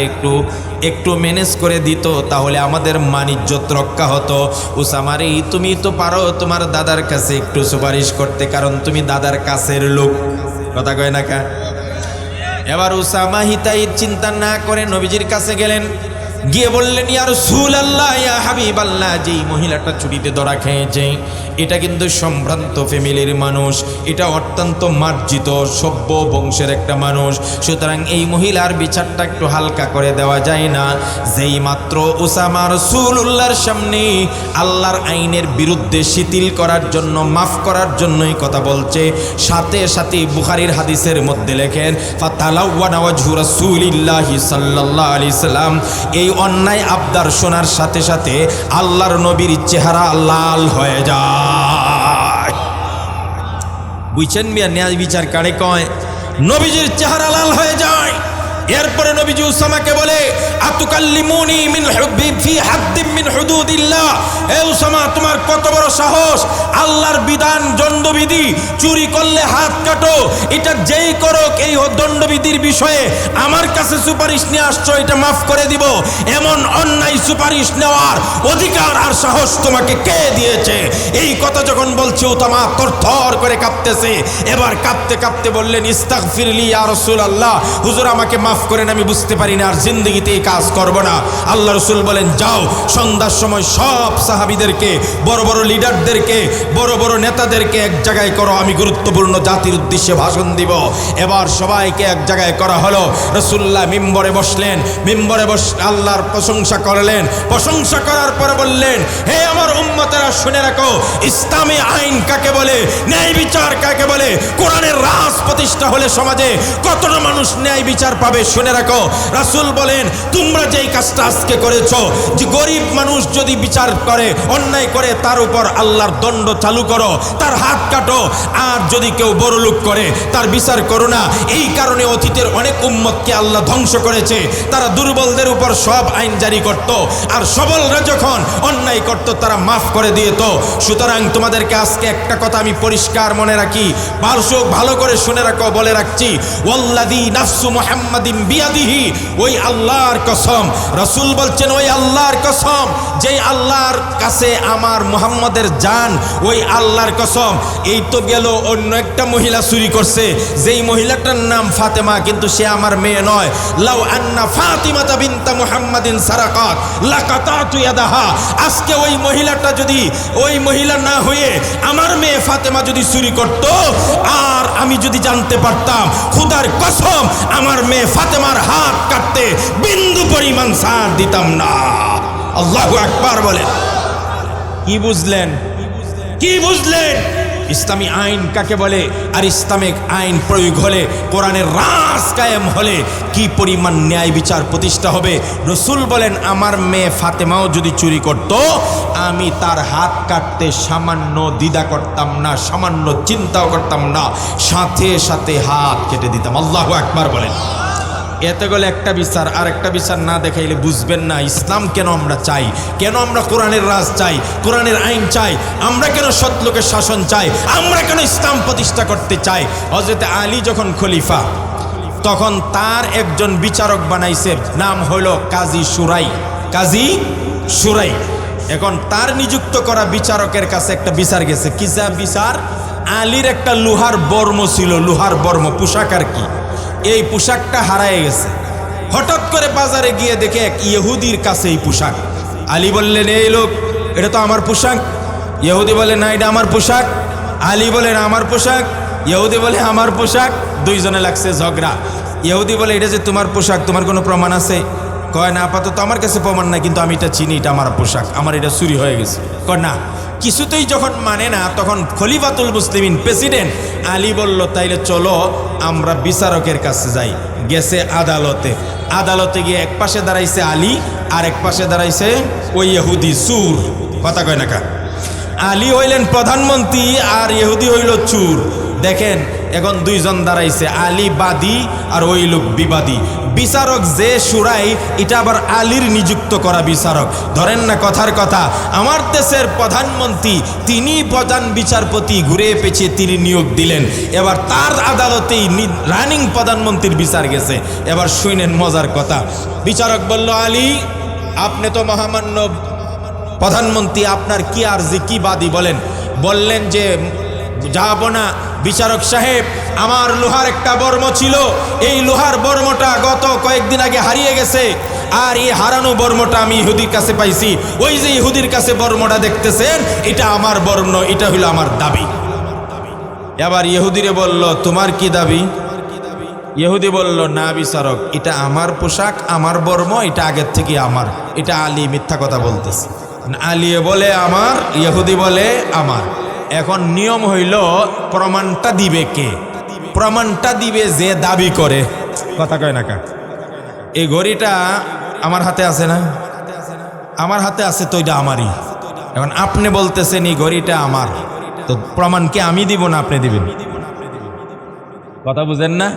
[SPEAKER 1] একটু ম্যানেজ করে দিত তাহলে আমাদের মানিজ্যত রক্ষা হতো। উসামারে, তুমি তো পারো তোমার দাদার কাছে একটু সুপারিশ করতে, কারণ তুমি দাদার কাছের লোক। কথা কয় না কা? এবার উসামা হিতাহিত চিন্তা না করে নবীজির কাছে গেলেন, গিয়ে বললেন, ইয়া রাসূলুল্লাহ, ইয়া হাবিবাল্লাহ, যেই মহিলাটা চুরিতে ধরা খেয়েছে এটা কিন্তু সম্ভ্রান্ত ফ্যামিলির মানুষ, এটা অত্যন্ত মার্জিত সভ্য বংশের একটা মানুষ, সুতরাং এই মহিলার বিচারটা একটু হালকা করে দেওয়া যায় না? যেই মাত্র উসামা রাসূলুল্লাহর সামনে আল্লাহর আইনের বিরুদ্ধে শিথিল করার জন্য, মাফ করার জন্যই কথা বলছে, সাথে সাথে বুখারীর হাদিসের মধ্যে লেখেন, ফাতালাওয়ানা ওয়াজহু রাসূলিল্লাহি সাল্লাল্লাহু আলাইহি সাল্লাম, এই অন্যায় আবদার শোনার সাথে সাথে আল্লাহর নবীর চেহারা লাল হয়ে যায়। বুঝছেন মিয়া, ন্যায় বিচার কারে কয়? নবীজির চেহারা লাল হয়ে যায়। এরপরে নবীজি উসামাকে বলে আতুকাল্লিমুনি মিন হুব্বি ফি হাদ্দিম মিন হুদুদিল্লাহ, এ উসামা তোমার কত বড় সাহস, আল্লাহর বিধান দণ্ডবিধি, চুরি করলে হাত কাটো, এটা যেই করুক এই দণ্ডবিধির বিষয়ে আমার কাছে সুপারিশ নিয়ে আসছো, এটা মাফ করে দিব, এমন অন্যায় সুপারিশ নেওয়ার অধিকার আর সাহস তোমাকে কে দিয়েছে? এই কথা যখন বলছে উসামা থরথর করে কাঁপতেছে। এবার কাঁপতে কাঁপতে বললেন ইস্তাগফিরলি ইয়া রাসূলুল্লাহ, হুজুর আমাকে মাফ করেন, আমি বুঝতে পারি না, আর জিন্দগিতে এই কাজ করব না। আল্লাহ রাসূল বলেন যাও, সন্ধ্যার সময় সব সাহাবীদেরকে, বড় বড় লিডারদেরকে, বড় বড় নেতাদেরকে এক জায়গায় করো, আমি গুরুত্বপূর্ণ জাতির উদ্দেশ্যে ভাষণ দিব। এবার সবাইকে এক জায়গায় করা হলো। রাসূলুল্লাহ মিম্বরে বসলেন, মিম্বরে আল্লাহর প্রশংসা করলেন, প্রশংসা করার পরে বললেন হে আমার উম্মতেরা শুনে রাখো, ইসলামী আইন কাকে বলে, ন্যায় বিচার কাকে বলে, কোরআনের রাজ প্রতিষ্ঠা হলে সমাজে কতটা মানুষ ন্যায় বিচার পাবে শুনে রাখো। রাসূল বলেন তোমরা যেই কাজটা আজকে করেছো, যে গরিব মানুষ যদি বিচার করে, অন্যায় করে, তার উপর আল্লাহর দণ্ড চালু করো, তার হাত কাটো, আর যদি কেউ বড় লোক করে তার বিচার করো না। এই কারণে অতীতের অনেক উম্মতকে আল্লাহ ধ্বংস করেছে, তারা দুর্বলদের উপর সব আইন জারি করত, আর সবলরা যখন অন্যায় করত তারা মাফ করে দিত। সুতরাং তোমাদেরকে আজকে একটা কথা আমি পরিষ্কার মনে রাখি, ভালো করে শুনে রাখো, বলে রাখছি, ওয়াল্লাযী নাফসু মুহাম্মাদিন বিয়াদিহি, ওই আল্লাহর কসম, রাসূল বলছেন ওই আল্লাহর কসম, যেই আল্লাহর কাছে আমার মুহাম্মদের জান, ওই আল্লাহর কসম। এই তো গেল অন্য একটা মহিলা চুরি করছে, যেই মহিলাটার নাম ফাতেমা, কিন্তু সে আমার মেয়ে নয়। লাউ আন্না ফাতিমাতা বিনতা মুহাম্মাদিন সারাকাত লাকাতাতু ইয়াদাহা, আজকে ওই মহিলাটা যদি, ওই মহিলা না হয়ে আমার মেয়ে ফাতেমা যদি চুরি করত, আর আমি যদি জানতে পারতাম, খোদার কসম আমার মেয়ে ফাতেমার হাত কাটতে বিন্দু পরিমাণ ছাড় দিতাম না। আল্লাহু আকবার বলেন। কি বুঝলেন? কি বুঝলেন? ইসলামী আইন কাকে বলে, আর ইসলামিক আইন প্রয়োগ হলে, কোরআনের রাজ কায়েম হলে কি পরিমাণ ন্যায় বিচার প্রতিষ্ঠা হবে। রাসূল বলেন আমার মেয়ে ফাতেমাও যদি চুরি করত, আমি তার হাত কাটতে সামান্য দ্বিধা করতাম না, সামান্য চিন্তাও করতাম না, সাথে সাথে হাত কেটে দিতাম। আল্লাহু আকবার বলেন। এতে গেলে একটা বিচার, আর একটা বিচার না দেখাইলে বুঝবেন না ইসলাম কেন আমরা চাই, কেন আমরা কোরআনের রাজ চাই, কোরআনের আইন চাই, আমরা কেন সৎ লোকের শাসন চাই, আমরা কেন ইসলাম প্রতিষ্ঠা করতে চাই। হযরত আলী যখন খলিফা, তখন তার একজন বিচারক বানাইছে, নাম হলো কাজী সুরাই, কাজী সুরাই। এখন তার নিযুক্ত করা বিচারকের কাছে একটা বিচার গেছে। কি বিচার? আলীর একটা লোহার বর্ম ছিল, লোহার বর্ম, পোশাক আর কি, এই পোশাকটা হারায় গেছে। হঠাৎ করে বাজারে গিয়ে দেখে এক ইহুদির কাছে এই পোশাক। আলী বললেন এই লোক, এটা তো আমার পোশাক। ইহুদি বলে না এটা আমার পোশাক। আলী বলেন আমার পোশাক, ইহুদি বলে আমার পোশাক। দুইজনে লাগছে ঝগড়া। ইহুদি বলে এটা যে তোমার পোশাক, তোমার কোনো প্রমাণ আছে? কয় না, আপাতত আমার কাছে প্রমাণ নাই, কিন্তু আমি এটা চিনি, এটা আমার পোশাক, আমার এটা চুরি হয়ে গেছে। কয় না, কিছুতেই যখন মানে না, তখন খলিফাতুল মুসলিমিন প্রেসিডেন্ট আলী বলল তাইলে চলো আমরা বিচারকের কাছে যাই। গেছে আদালতে। আদালতে গিয়ে এক পাশে দাঁড়াইছে আলী, আর এক পাশে দাঁড়াইছে ওই ইহুদি চুর। কথা কয় না কা? আলী হইলেন প্রধানমন্ত্রী আর ইহুদি হইল চুর। দেখেন এখন দুইজন দাঁড়াইছে, আলী বাদী আর ওই লোক বিবাদী। বিচারক যে সুরাই, এটা আবার আলীর নিযুক্ত করা বিচারক। ধরেন না কথার কথা, আমার দেশের প্রধানমন্ত্রী, তিনি প্রধান বিচারপতি, ঘুরে পেঁচিয়ে তিনি নিয়োগ দিলেন। এবার তার আদালতেই রানিং প্রধানমন্ত্রীর বিচার গেছে। এবার শুনেন মজার কথা। বিচারক বলল আলী আপনি তো মহামান্য প্রধানমন্ত্রী, আপনার কি আরজি, কি বাদী বলেন। বললেন যে যাবো না বিচারক সাহেব, আমার লোহার একটা বর্ম ছিল, এই লোহার বর্মটা গত কয়েকদিন আগে হারিয়ে গেছে, আর এই হারানো বর্মটা আমি ইহুদির কাছে পাইছি। ওই যে ইহুদির কাছে বর্মটা দেখতেছেন, এটা আমার বর্ম, এটা হলো আমার দাবি। এবার ইহুদিরে বলল তোমার কি দাবি? ইহুদি বলল না বিচারক, এটা আমার পোশাক, আমার বর্ম, এটা আগের থেকে আমার। এটা আলী মিথ্যা কথা বলতেছে। আলী বলে আমার, ইহুদি বলে আমার। এখন নিয়ম হইল প্রমাণটা দিবে কে? প্রমাণটা দিবে যে দাবি করে। কথা কয় না কা? এই ঘড়িটা আমার হাতে আছে না? আমার হাতে আছে, তো এটা আমারই। এখন আপনি বলতেছেন এই ঘড়িটা আমার, তো প্রমাণকে আমি দিব না আপনি দিবেন? কথা বুঝেন না?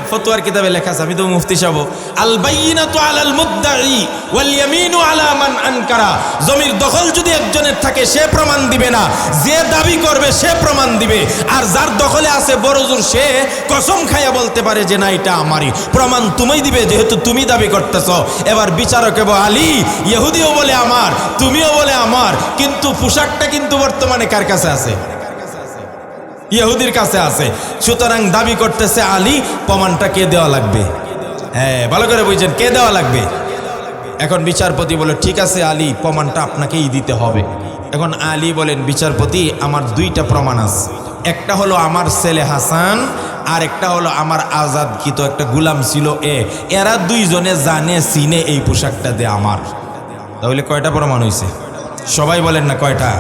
[SPEAKER 1] ফতোয়ার কিতাবে লেখা আছে, আমি তো মুফতি সাহেব, আল বাইয়িনাতু আলাল মুদ্দাঈ ওয়াল ইয়ামিনু আলা মান আনকারা। জমির দখল যদি একজনের থাকে সে প্রমাণ দিবে না, যে দাবি করবে সে প্রমাণ দিবে, আর যার দখলে আছে বড় জোর সে কসম খাইয়া বলতে পারে যে না এটা আমারই। প্রমাণ তুমিই দিবে যেহেতু তুমি দাবি করতেছ। এবার বিচারক এব আলী, ইহুদিও বলে আমার, তুমিও বলে আমার, কিন্তু পোশাকটা কিন্তু বর্তমানে কার কাছে আছে? ইহুদির কাছে আছে। সুতরাং দাবি করতেছে আলী, প্রমাণটা কে দেওয়া লাগবে? হ্যাঁ, ভালো করে বুঝছেন, কে দেওয়া লাগবে? এখন বিচারপতি বলে ঠিক আছে আলী, প্রমাণটা আপনাকেই দিতে হবে। এখন আলী বলেন, বিচারপতি আমার দুইটা প্রমাণ আছে, একটা হলো আমার ছেলে হাসান, আর একটা হলো আমার আজাদকৃত একটা গুলাম ছিল এরা দুইজনে জানে চিনে এই পোশাকটা দে আমার। তাহলে কয়টা প্রমাণ হয়েছে? সবাই বলেন না কয়টা?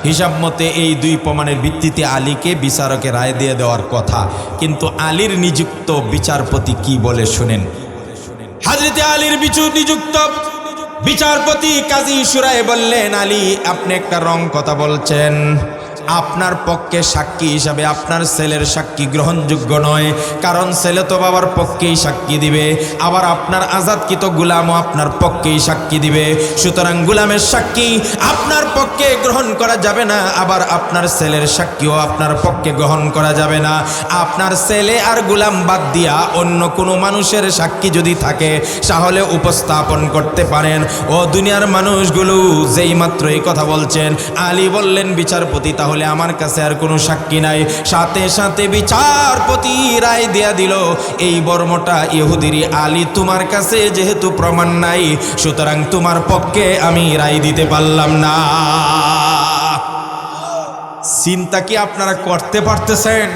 [SPEAKER 1] হিসাব মতে এই দুই প্রমাণের ভিত্তিতে আলীকে বিচারকে রায় দিয়ে দেওয়ার কথা, কিন্তু আলীর নিযুক্ত বিচারপতি কি বলে শুনেন। হযরতে আলীর নিযুক্ত বিচারপতি কাজী শুরায় বললেন, আলী আপনি একটা রং কথা বলছেন, আপনার পক্ষে সাক্ষী হিসাবে আপনার ছেলের সাক্ষী গ্রহণযোগ্য নয়, কারণ ছেলে তো বাবার পক্ষেই সাক্ষী দিবে, আবার আপনার আজাদকৃত গুলামও আপনার পক্ষেই সাক্ষী দিবে। সুতরাং গুলামের সাক্ষী আপনার পক্ষে গ্রহণ করা যাবে না, আবার আপনার ছেলের সাক্ষীও আপনার পক্ষে গ্রহণ করা যাবে না। আপনার ছেলে আর গুলাম বাদ দিয়া অন্য কোনো মানুষের সাক্ষী যদি থাকে তাহলে উপস্থাপন করতে পারেন। ও দুনিয়ার মানুষগুলো যেই মাত্র এই কথা বলছেন, আলী বললেন বিচারপতি তাহলে আমার কাছে আর কোনো সাক্ষী নাই। সাথে সাথে বিচারপতি রায় দেয়া দিল, এই বর্মটা ইহুদিরই। আলী তোমার কাছে যেহেতু প্রমাণ নাই, সুতরাং তোমার পক্ষে আমি রায় দিতে পারলাম না। চিন্তা কি আপনারা করতে পারতেছেন?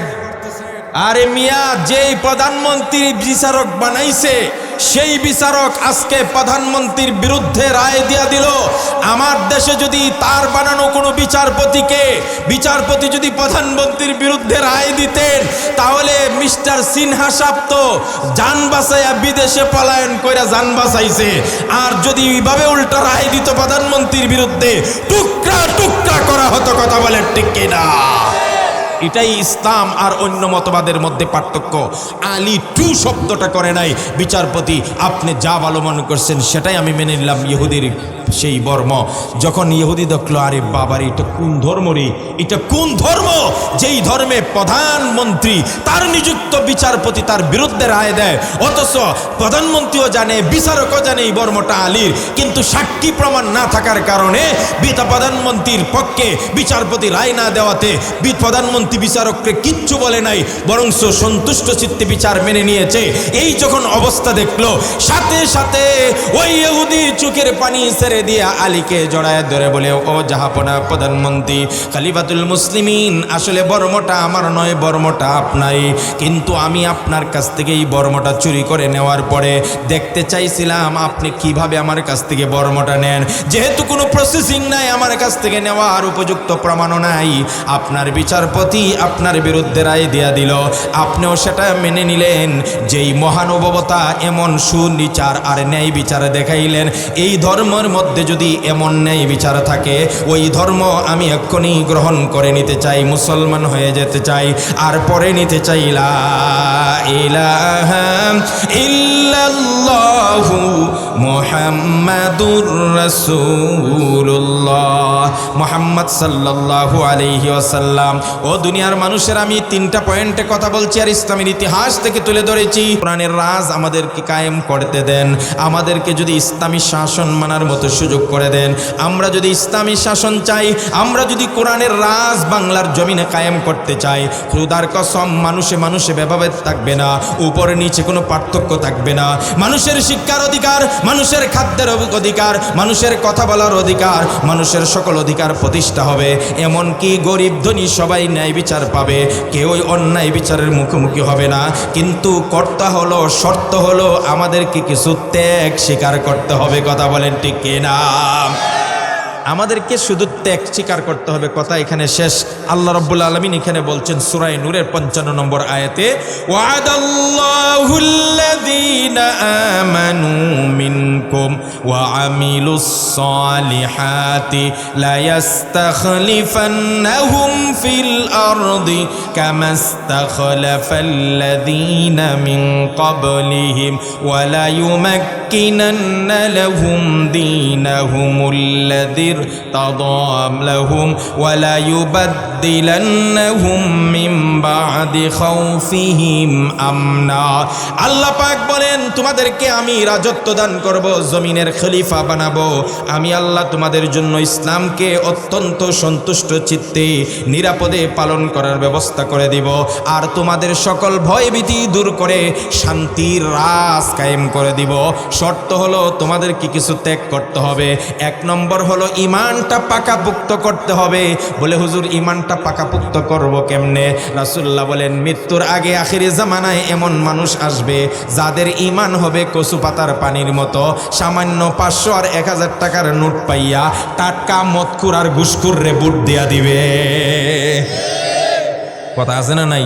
[SPEAKER 1] আরে মিয়া, যেই প্রধানমন্ত্রী বিচারক বানাইছে সেই বিচারক আজকে প্রধানমন্ত্রীর বিরুদ্ধে রায় দিয়া দিল। আমার দেশে যদি তার বানানো কোনো বিচারপতি যদি প্রধানমন্ত্রীর বিরুদ্ধে রায় দিতেন, তাহলে মিস্টার সিনহা সাহেব তো জান বাঁচাইয়া বিদেশে পলায়ন কইরা জান বাঁচাইছে। আর যদি এইভাবে উল্টা রায় দিত প্রধানমন্ত্রীর বিরুদ্ধে, টুকরা টুকরা করা হতো। কথা বলেন ঠিক কিনা? এটাই ইসলাম আর অন্য মতবাদের মধ্যে পার্থক্য। আলী টু শব্দটা করে নাই। বিচারপতি আপনি যা ভালো মনে করছেন সেটাই আমি মেনে নিলাম। ইহুদির সেই বর্ম যখন ইহুদি দেখলো, আরে বাবার এটা কোন ধর্ম রে, এটা কোন ধর্ম যেই ধর্মে প্রধানমন্ত্রী তার নিযুক্ত বিচারপতি তার বিরুদ্ধে রায় দেয়, অথচ প্রধানমন্ত্রীও জানে বিচারকও জানে এই বর্মটা আলীর, কিন্তু সাক্ষী প্রমাণ না থাকার কারণে প্রধানমন্ত্রীর পক্ষে বিচারপতি রায় না দেওয়াতে প্রধানমন্ত্রী বিচারককে কিচ্ছু বলে নাই, বরং সন্তুষ্ট চিত্তে বিচার মেনে নিয়েছে। এই যখন অবস্থা দেখলো, সাথে সাথে ওই ইহুদি চোখের পানি ছেড়ে দিয়া আলীকে জড়ায় ধরে বলে, ও জাহাপনা প্রধানমন্ত্রী খলিফাতুল মুসলিমিন, আসলে বর্মটা আমার নয়, বর্মটা আপনারই, কিন্তু আমি আপনার কাছ থেকে এই বর্মটা চুরি করে নেওয়ার পরে দেখতে চাইছিলাম আপনি কিভাবে আমার কাছ থেকে বর্মটা নেন। যেহেতু কোনো প্রসেসিং নাই, আমার কাছ থেকে নেওয়ার উপযুক্ত প্রমাণও নাই, আপনার বিচারপতি আপনার বিরুদ্ধে রায় দেয়া দিল, আপনিও সেটা মেনে নিলেন। যেই মহানুভবতা, এমন সুনিচার আর ন্যায় বিচার দেখাইলেন, এই ধর্মের মধ্যে যদি এমন ন্যায় বিচার থাকে, ওই ধর্ম আমি এক্ষুনি গ্রহণ করে নিতে চাই, মুসলমান হয়ে যেতে চাই, আর পরে নিতে চাই লা ইলাহা ইল্লাল্লাহু মুহাম্মাদুর রাসূলুল্লাহ, মুহাম্মদ সাল্লাল্লাহু আলাইহি ওয়াসাল্লাম। ও দুনিয়ার মানুষের, আমি তিনটা পয়েন্টে কথা বলছি আর ইসলামের ইতিহাস থেকে তুলে ধরেছি। কোরআনের রাজ আমাদেরকে কায়েম করতে দেন, আমাদেরকে যদি ইসলামী শাসন মানার মতো সুযোগ করে দেন। আমরা যদি ইসলামী শাসন চাই, আমরা যদি কোরআনের রাজ বাংলার জমিনে কায়েম করতে চাই, খোদার কসম মানুষে ভেদাভেদ থাকবে না, উপরে নিচে কোনো পার্থক্য থাকবে না। মানুষের শিক্ষার অধিকার, মানুষের খাদ্যের অধিকার, মানুষের কথা বলার অধিকার, মানুষের সকল অধিকার প্রতিষ্ঠা হবে। এমনকি গরিব ধনী সবাই ন্যায় বিচার পাবে, কেউই অন্যায় বিচারের মুখোমুখি হবে না। কিন্তু শর্ত হলো আমাদেরকে কিছু ত্যাগ স্বীকার করতে হবে। কথা বলেন ঠিক কিনা? আমাদেরকে শুধু ত্যাগ স্বীকার করতে হবে, কথা এখানে শেষ। আল্লাহ রাব্বুল আলামিন এখানে বলছেন সূরা নূরের 55 নম্বর আয়াতে, ওয়াদাল্লাহুল্লাযীনা আমানু মিনকুম ওয়া আমিলুস সালিহাতি লা ইয়াস্তাখলিফান্নাহুম ফিল আরদি কামাস্তাখলাফাল্লাযীনা মিন ক্বাবলিহিম ওয়া লা ইউমাক্কিনান্না লাহুম দীনাহুমুল্লাযী ارتضى لهم ولا يبدلنهم من بعد خوفهم امنا। আল্লাহ পাক বলেন তোমাদেরকে আমি রাজত্ব দান করব, জমিনের খলিফা বানাবো। আমি আল্লাহ তোমাদের জন্য ইসলামকে অত্যন্ত সন্তুষ্ট চিত্তে নিরাপদে পালন করার ব্যবস্থা করে দিব, আর তোমাদের সকল ভয়ভীতি দূর করে শান্তির রাজ কায়েম করে দিব। শর্ত হলো তোমাদেরকে কিছু ত্যাগ করতে হবে। এক নম্বর হলো ইমানটা পাকাপুক্ত করতে হবে। বলে হুজুর ইমানটা পাকাপুক্ত করব কেমনে? রাসূলুল্লাহ বলেন মৃত্যুর আগে আখিরি জামানায় এমন মানুষ আসবে যাদের ইমান হবে কচু পাতার পানির মতো। সামান্য 500 আর 1000 টাকার নোট পাইয়া টাটকা মদখুর আর ঘুষখুর রে বুট দিয়া দিবে। কথা আছে না নাই?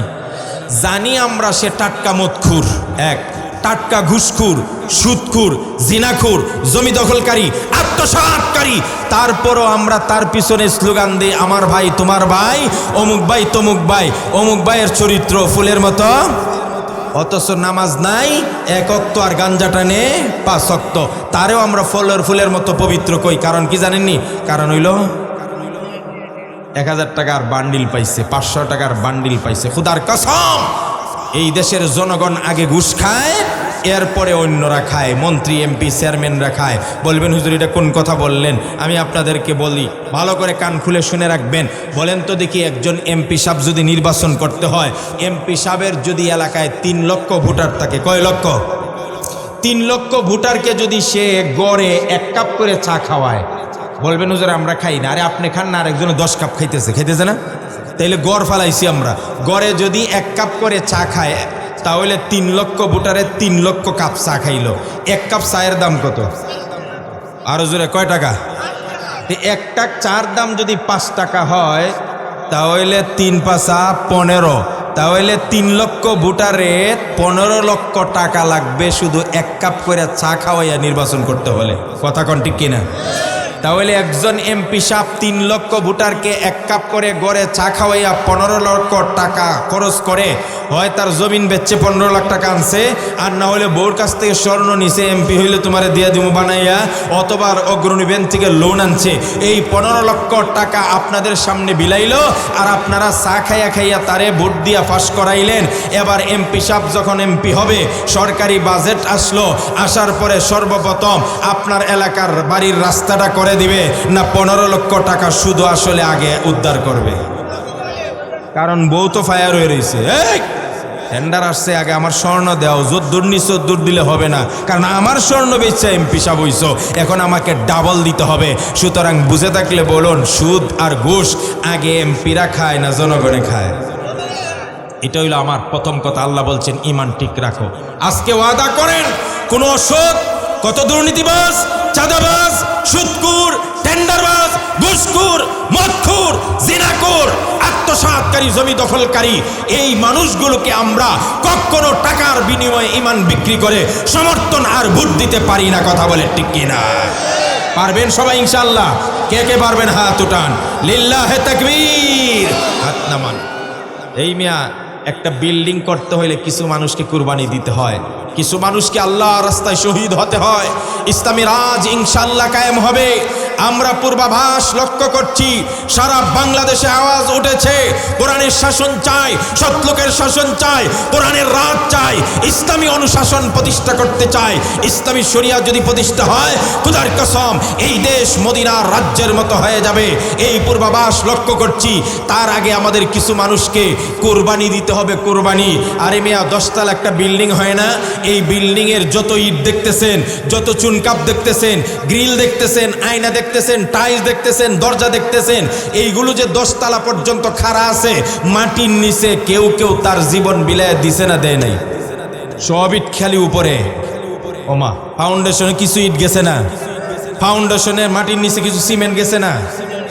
[SPEAKER 1] জানি আমরা সে টাটকা মদখুর, এক টাটকা ঘুষখুর, সুদখুর, জিনাখুর, জমি দখলকারী, আত্মসাৎকারী। তারপরও আমরা তার পিছনে স্লোগান দিই আমার ভাই তোমার ভাই, অমুক ভাই তমুক ভাই, অমুক ভাইয়ের চরিত্র ফুলের মতো। অথচ নামাজ নাই, 1 ওয়াক্ত আর গাঞ্জা টানে 5 ওয়াক্ত, তারেও আমরা ফুলের মতো পবিত্র কই। কারণ কি জানেননি? কারণ হইল 1000 টাকার বান্ডিল পাইছে, 500 টাকার বান্ডিল পাইছে। খুদার কসম এই দেশের জনগণ আগে ঘুষ খায়, এরপরে অন্যরা খায়, মন্ত্রী এমপি চেয়ারম্যানরা খায়। বলবেন হুজুর এটা কোন কথা বললেন? আমি আপনাদেরকে বলি, ভালো করে কান খুলে শুনে রাখবেন। বলেন তো দেখি, একজন এমপি সাহেব যদি নির্বাচন করতে হয়, এমপি সাহেবের যদি এলাকায় 3 লক্ষ ভোটার থাকে, কয় লক্ষ? 3 লক্ষ ভোটারকে যদি সে গড়ে 1 কাপ করে চা খাওয়ায়, বলবেন হুজুর আমরা খাই না। আরে আপনি খান না, আরেকজনে 10 কাপ খাইতেছে না? তাইলে গড় ফালাইছি আমরা। গড়ে যদি 1 কাপ করে চা খায়, তাহলে 3 লক্ষ ভোটারে 3 লক্ষ কাপ চা খাইল। 1 কাপ চায়ের দাম কত? আরো জোরে কয় টাকা? 1 কাপ চার দাম যদি 5 টাকা হয়, তাহলে 3 পাঁচা 15, তাহলে 3 লক্ষ ভোটারে 15 লক্ষ টাকা লাগবে শুধু 1 কাপ করে চা খাওয়াইয়া নির্বাচন করতে হলে। কথা কোন ঠিক কিনা? তাহলে একজন এমপি সাহেব 3 লক্ষ ভোটারকে 1 কাপ করে গড়ে চা খাওয়াইয়া 15 লক্ষ টাকা খরচ করে। হয় তার জমিন বেচছে 15 লাখ টাকা আনছে, আর না হলে বউর কাছ থেকে স্বর্ণ নিছে, এমপি হইলে তোমারে দিয়া দিব বানাইয়া, অথবা অগ্রণী ব্যাংক থেকে লোন আনছে। এই 15 লক্ষ টাকা আপনাদের সামনে বিলাইলো, আর আপনারা চা খাইয়া তারে ভোট দিয়া পাস করাইলেন। এবার এমপি সাহেব যখন এমপি হবে, সরকারি বাজেট আসলো, আসার পরে সর্বপ্রথম আপনার এলাকার বাড়ির রাস্তাটা করে দিবে না 15 লক্ষ টাকা শুধু আসলে আগে উদ্ধার করবে? কারণ বউ তো ফায়ার হয়ে রয়েছে। টেন্ডার আসছে, আগে আমার স্বর্ণ দেও, যদ্দুর নিচ দূর দিলে হবে না, কারণ আমার স্বর্ণ বেচছে এমপি সাহেব হইছো, এখন আমাকে ডাবল দিতে হবে। সুতরাং বুঝে থাকলে বলুন, সুদ আর ঘুষ আগে এমপিরা খায় না জনগণে খায়? এটা হইল আমার প্রথম কথা। আল্লাহ বলছেন ইমান ঠিক রাখো। আজকে ওয়াদা করেন কোন অসৎ, কত দুর্নীতিবাজ, চাঁদাবাজ, সুদখোর, টেন্ডারবাজ, ঘুষখোর, মদখোর, জিনাখোর, আত্মসাৎকারী, জমি দখলকারী, এই মানুষগুলোকে আমরা কখনো টাকার বিনিময়ে ইমান বিক্রি করে সমর্থন আর ভোট দিতে পারি না। কথা বলে ঠিক কিনা? পারবেন সবাই ইনশাআল্লাহ? কে কে পারবেন হাত উঠান। লিল্লাহে তাকবীর। হাত নামান। এই মিয়া, একটা বিল্ডিং করতে হলে কিছু মানুষকে কুরবানি দিতে হয়, কিছু মানুষকে আল্লাহর রাস্তায় শহীদ হতে হয়। ইসলামী রাজ ইনশাআল্লাহ কায়েম হবে। আমরা পূর্বাভাস লক্ষ্য করছি, সারা বাংলাদেশে আওয়াজ উঠেছে, কোরআনের শাসন চাই, সৎলোকের শাসন চাই, কোরআনের রাজ চাই, ইসলামী অনুশাসন প্রতিষ্ঠা করতে চাই। ইসলামী শরিয়া যদি প্রতিষ্ঠা হয়, খোদার কসম এই দেশ মদিনার রাজ্যের মতো হয়ে যাবে। এই পূর্বাভাস লক্ষ্য করছি। তার আগে আমাদের কিছু মানুষকে কোরবানি দিতে হবে। কোরবানি। আরে মিয়া, 10 তলা একটা বিল্ডিং হয় না? এই বিল্ডিং এর যত ইট দেখতেছেন, যত চুনকাপ দেখতেছেন, গ্রিল দেখতেছেন, আয়না দেখতেছেন, টাইলস দেখতেছেন, দরজা দেখতেছেন, এইগুলো যে 10 তলা পর্যন্ত খাড়া আছে, মাটির নিচে কেউ তার জীবন বিলায় দিছে না, দেয় নাই? সব ইট খালি উপরে। ওমা, ফাউন্ডেশনে কিছু ইট গেছে না? ফাউন্ডেশনের মাটির নিচে কিছু সিমেন্ট গেছে না,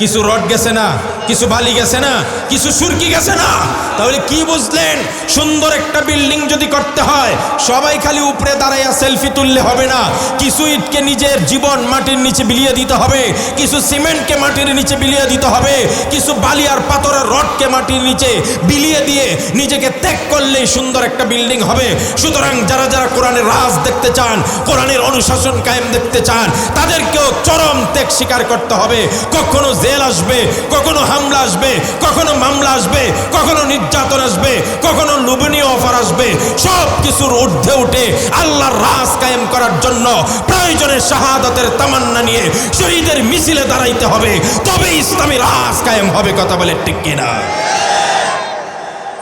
[SPEAKER 1] কিছু রড গেছে না, কিছু বালি গেছে না, কিছু সুরকি গেছে না? তাহলে কি বুঝলেন? সুন্দর একটা বিল্ডিং যদি করতে হয় সবাই খালি উপরে দাঁড়াইয়া সেলফি তুললে হবে না। কিছু ইটকে নিজের জীবন মাটির নিচে বিলিয়ে দিতে হবে, কিছু সিমেন্টকে মাটির নিচে বিলিয়ে দিতে হবে, কিছু বালি আর পাথরের রডকে মাটির নিচে বিলিয়ে দিয়ে নিজেকে ত্যাগ করলেই সুন্দর একটা বিল্ডিং হবে। সুতরাং যারা যারা কোরআনের রাজ দেখতে চান, কোরআনের অনুশাসন কায়েম দেখতে চান, তাদেরকেও চরম ত্যাগ স্বীকার করতে হবে। কখনো জেল আসবে, কখনো হামলা আসবে, কখনো মামলা আসবে, কখনো নির্যাতন আসবে, কখনো লোভনীয় অফার আসবে। সব কিছুর ঊর্ধ্বে উঠে আল্লাহর রাজ কায়েম করার জন্য প্রয়োজনে শাহাদাতের তামান্না নিয়ে শহীদের মিছিলে দাঁড়াইতে হবে, তবে ইসলামী রাজ কায়েম হবে। কথা বলে ঠিক কিনা?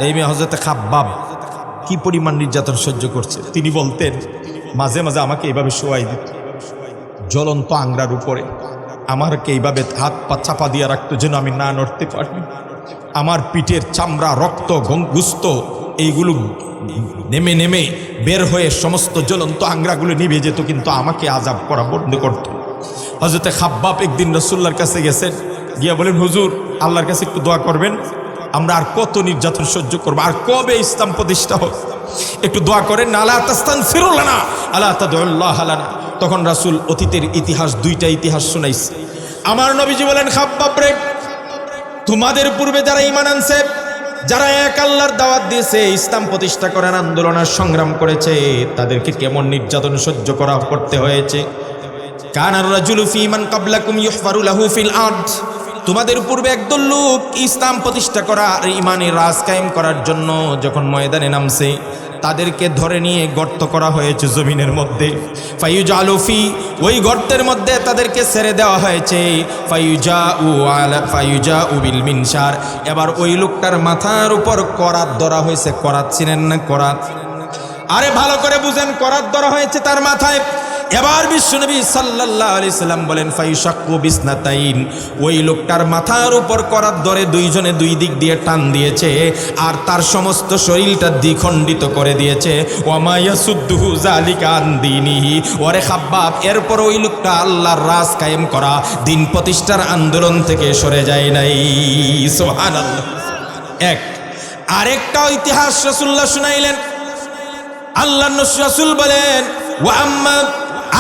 [SPEAKER 1] এই মেয়ে হযরতে খাব্বাব কি পরিমাণ নির্যাতন সহ্য করছে। তিনি বলতেন মাঝে মাঝে আমাকে এইভাবে শোয়াই দিত জ্বলন্ত আংরার উপরে, আমাকে এইভাবে হাত পা চাপা দিয়ে রাখতো যেন আমি না নড়তে পারি। আমার পিঠের চামড়া, রক্ত, গোস্ত এইগুলো নেমে নেমে বের হয়ে সমস্ত জ্বলন্ত আংরাগুলো নিভে যেত, কিন্তু আমাকে আযাব করা বন্ধ করত। হযরতে খাব্বাব একদিন রাসূলুল্লাহর কাছে গেছেন, গিয়া বলেন হুজুর আল্লাহর কাছে একটু দোয়া করবেন, আমরা আর কত নির্যাতন সহ্য করবো, আর কবে ইসলাম প্রতিষ্ঠা হোক, একটু দোয়া করেন না। আলা তাস্তানফিরু লানা আলা তাদউল্লাহ লানা। তখন রাসূল অতীতের ইতিহাস, দুইটা ইতিহাস শোনাইছে। আমার নবীজি বলেন, খাব্বাব রে, তোমাদের পূর্বে যারা ঈমান আনছে, যারা এক আল্লাহর দাওয়াত দিয়েছে, ইসলাম প্রতিষ্ঠা করার আন্দোলন আর সংগ্রাম করেছে, তাদেরকে কেমন নির্যাতন সহ্য করতে হয়েছে। কানার রাজুলু ফি মান ক্বাবলাকুম ইউহফারু লাহু ফিল আরদ। তোমাদের পূর্বে একদল লোক ইসলাম প্রতিষ্ঠা করা আর ইমানের রাজ কায়েম করার জন্য যখন ময়দানে নামছে, তাদেরকে ধরে নিয়ে গর্ত করা হয়েছে জমিনের মধ্যে। ফায়ুজালু ফি, ওই গর্তের মধ্যে তাদেরকে ছেড়ে দেওয়া হয়েছে। ফায়ুজাউ বিল মিনশার, এবার ওই লোকটার মাথার উপর করাত ধরা হয়েছে। করাত চিনেন না? করাত, আরে ভালো করে বুঝেন, করাত ধরা হয়েছে তার মাথায়। এবার বিশ্বনবী সাল্লাল্লাহু আলাইহি সাল্লাম বলেন, ফায়ুশাক্কু বিসনাতাইন, ওই লোকটার মাথার উপর করাত ধরে দুইজনে দুই দিক দিয়ে টান দিয়েছে, আর তার সমস্ত শরীরটা দ্বিখণ্ডিত করে দিয়েছে। ওয়ামা ইয়াসুদ্দুহু যালিকা আন দীনিহি। ওরে খাব্বাব, এরপর ওই লোকটা আল্লাহর রাজ কায়েম করা, দিন প্রতিষ্ঠার আন্দোলন থেকে সরে যায় নাই। সুবহানাল্লাহ। এক আরেকটা ইতিহাস রাসূলুল্লাহ শুনাইলেন। আল্লাহর রাসূল বলেন, ওয়া আম্মা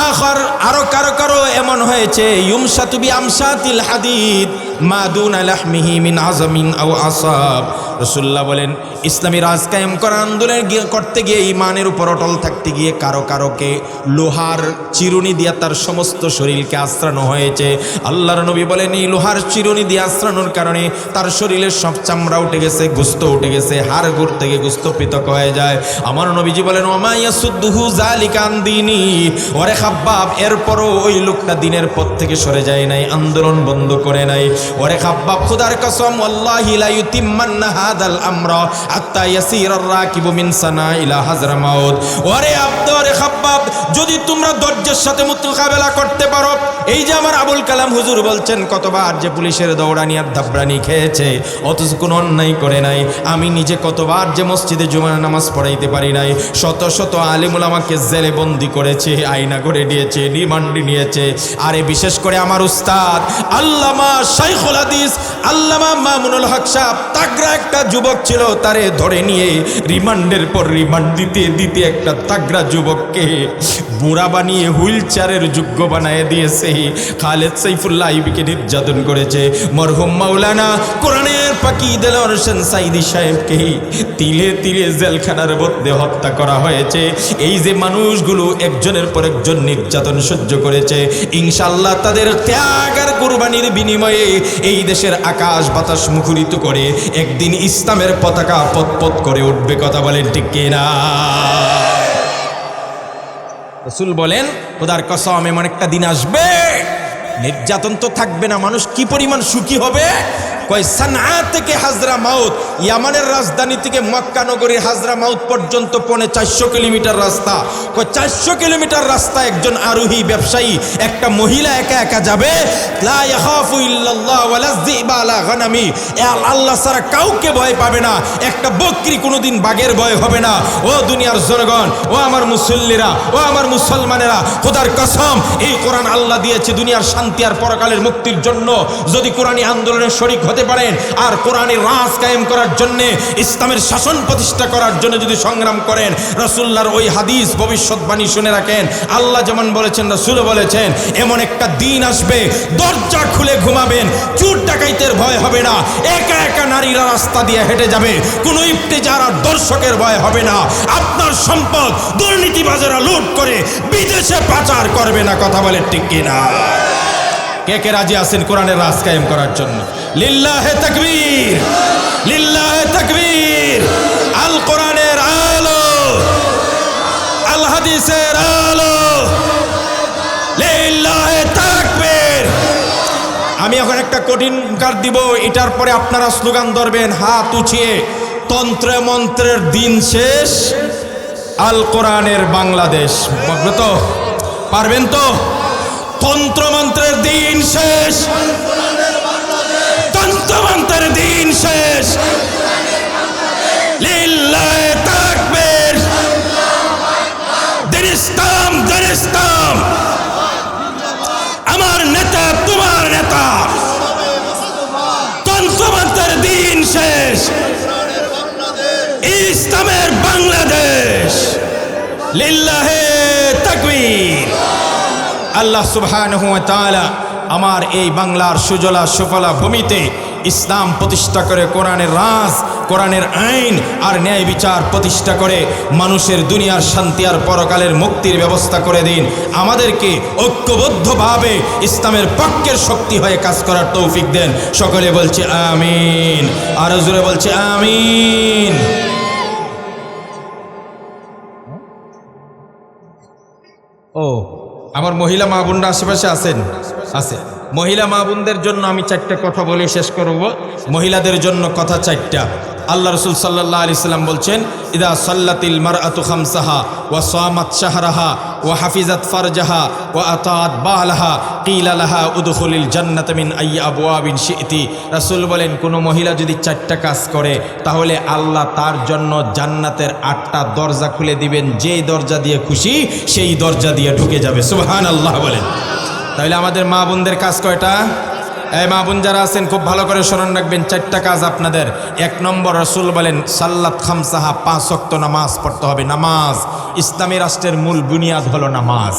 [SPEAKER 1] আখর, আরো কারো এমন হয়েছে, ইউমশাতু বিআমশাতিল হাদিদ মা দুনা লাহমিহি মিন আযমিন আও আসাব। রাসূলুল্লাহ বলেন, ইসলামী রাজ কায়েম করার আন্দোলন করতে গিয়ে, ইমানের উপর অটল থাকতে গিয়ে কারোকে লোহার চিরুনি দিয়ে তার সমস্ত শরীরকে আশ্রানো হয়েছে। আল্লাহর নবী বলেন, এই লোহার চিরুনি দিয়ে আশ্রানোর কারণে তার শরীরের সব চামড়া উঠে গেছে, গোস্ত উঠে গেছে, হাড় গুড় থেকে গোস্ত পৃথক হয়ে যায়। আমার নবীজি বলেন, ওমা ইয়াসুদ্দুহু যালিকা আন দীনি। ওরে খাব্বাব, এরপরও ওই লোকটা দিনের পথ থেকে সরে যায় নাই, আন্দোলন বন্ধ করে নাই। ওরে খাব্বাব, খোদার কসম, আল্লাহি লা ইউতিম্মান্না হাদাল আমরা হাত্তা ইয়াসিরার রাকিবু মিন সানা ইলা হাজরামাউত। ওরে ওরে খাব্বাব, যদি তোমরা ধৈর্যের সাথে মোকাবেলা করতে পারো, এই যে আমার আবুল কালাম হুজুর বলছেন কতবার যে পুলিশের দৌড়ানি আর ধাবরানি খেয়েছে, অথচ কোনো অন্যায় করে নাই। আমি নিজে কতবার যে মসজিদে জুমার নামাজ পড়াইতে পারি নাই, শত শত আলেম উলামাকে জেলে বন্দি করেছে, আয়না করে দিয়েছে, রিমান্ডে নিয়েছে। আরে বিশেষ করে আমার উস্তাদ আল্লামা শাইখুল হাদিস আল্লামা মামুনুল হক সাহেব, তাগড়া একটা যুবক ছিল, তারে ধরে নিয়ে রিমান্ডের পর রিমান্ড দিতে দিতে একটা তাগড়া যুবককে বুড়া বানিয়ে হুইল চেয়ারের যোগ্য বানিয়ে দিয়েছে। খালেদ সাইফুল্লাহ আইবিকে নির্যাতন করেছে। মরহুম মাওলানা কোরআনের পাখি দেলোয়ার হোসেন সাইদি সাহেবকে তিলে তিলে জেলখানার মধ্যে হত্যা করা হয়েছে। এই যে মানুষগুলো একজনের পর একজন নির্যাতন সহ্য করেছে, ইনশাআল্লাহ তাদের ত্যাগ আর কুরবানির বিনিময়ে এই দেশের আকাশ বাতাস মুখরিত করে একদিন ইসলামের পতাকা পতপত করে উঠবে। কথা বলেন ঠিক কিনা? রাসূল বলেন, খোদার কসম, এমন একটা দিন আসবে নির্যাতন তো থাকবে না, মানুষ কি পরিমাণ সুখী হবে। কয় সানআ থেকে হাজরা মাউত, ইয়ামানের রাজধানী থেকে মক্কা নগরীর হাজরা মাউত পর্যন্ত 450 কিলোমিটার রাস্তা। কয় 400 কিলোমিটার রাস্তা একজন আরোহী ব্যবসায়ী, একটা মহিলা একা একা যাবে। লা ইয়াখাফু ইল্লাল্লাহ ওয়ালা যিবা আলা গানামি, আল্লাহ ছাড়া কাউকে ভয় পাবে না, একটা বকরি কোনোদিন বাঘের ভয় হবে না। ও দুনিয়ার জনগণ, ও আমার মুসল্লিরা, ও আমার মুসলমানেরা, খোদার কসম এই কোরআন আল্লাহ দিয়েছে দুনিয়ার শান্তি আর পরকালের মুক্তির জন্য। যদি কোরআনী আন্দোলনের শরীক হতে পারেন আর কোরআনের রাজ কায়েম করার জন্য, ইসলামের শাসন প্রতিষ্ঠা করার জন্য যদি সংগ্রাম করেন, রাসূলুল্লাহর ওই হাদিস ভবিষ্যৎবাণী শুনে রাখেন। আল্লাহ যেমন বলেছেন, রাসূলও বলেছেন, এমন একটা দিন আসবে দরজা খুলে ঘুমাবেন, চোর ডাকাইতের ভয় হবে না, একা একা নারীরা রাস্তা দিয়ে হেঁটে যাবে, কোনো ইফতেজার আর দর্শকের ভয় হবে না। আপনার সম্পদ দুর্নীতিবাজেরা লুট করে বিদেশে পাচার করবে না। কথা বলে ঠিক কিনা? কে কে রাজি আছেন কোরআনের রাজ কায়েম করার জন্য? লিল্লাহে তাকবীর, লিল্লাহে তাকবীর। আল কোরআনের আলো, আল হাদিসের আলো, লিল্লাহে তাকবীর। আমি এখন একটা কঠিন কার্ড দিব, এটার পরে আপনারা স্লোগান ধরবেন হাত উঠিয়ে, তন্ত্র মন্ত্রের দিন শেষ, আল কোরআনের বাংলাদেশ। বলবে তো? পারবেন তো? তন্ত্রমন্ত্রের দিন শেষ, তন্ত্রমন্ত্রের দিন শেষ, লিল্লাহে তাকবীর। দিন ইসলাম, দিন ইসলাম। আমার নেতা তোমার নেতা, তন্ত্রমন্ত্রের দিন শেষ, ইসলামের বাংলাদেশ, লিল্লাহে তাকবীর। আল্লাহ সুবহানাহু ওয়া তাআলা আমার এই বাংলার সুজলা সুফলা ভূমিতে ইসলাম প্রতিষ্ঠা করে, কোরআনের রাজ, কোরআনের আইন আর ন্যায় বিচার প্রতিষ্ঠা করে মানুষের দুনিয়ার শান্তি আর পরকালের মুক্তির ব্যবস্থা করে দিন। আমাদেরকে ঐক্যবদ্ধভাবে ইসলামের পক্ষের শক্তি হয়ে কাজ করার তৌফিক দেন। সকলে বলছে আমিন, আর জোরে বলছে আমিন। ও আমার মহিলা মা বোনরা আশেপাশে আছেন? আছে। মহিলা মা বোনদের জন্য আমি 4টা কথা বলে শেষ করব। মহিলাদের জন্য কথা 4টা। আল্লাহ রাসূল সাল্লাল্লাহু আলাইহি সাল্লাম বলছেন, ইদা সাল্লাতিল মারআতু খামসাহা ওয়া সামাত শাহরাহা ওয়া হাফিজাত ফারজাহা ওয়া আতাআত বালাহা কিলা লাহা উদখুলিল জান্নাতা মিন আইয়ি আবওয়াবিন শি'তি। রাসূল বলেন, কোনো মহিলা যদি 4টা কাজ করে তাহলে আল্লাহ তার জন্য জান্নাতের 8টা দরজা খুলে দিবেন, যেই দরজা দিয়ে খুশি সেই দরজা দিয়ে ঢুকে যাবে। সুবহানাল্লাহ বলেন। তাহলে আমাদের মা বোনদের কাজ কয়টা? এই মা বোন যারা আছেন খুব ভালো করে স্মরণ রাখবেন, 4টা কাজ আপনাদের। 1 নম্বর, রাসূল বলেন সাল্লাত খামসাহা, 5 ওয়াক্ত নামাজ পড়তে হবে। নামাজ, ইসলামী রাষ্ট্রের মূল বুনিয়াদ হলো নামাজ।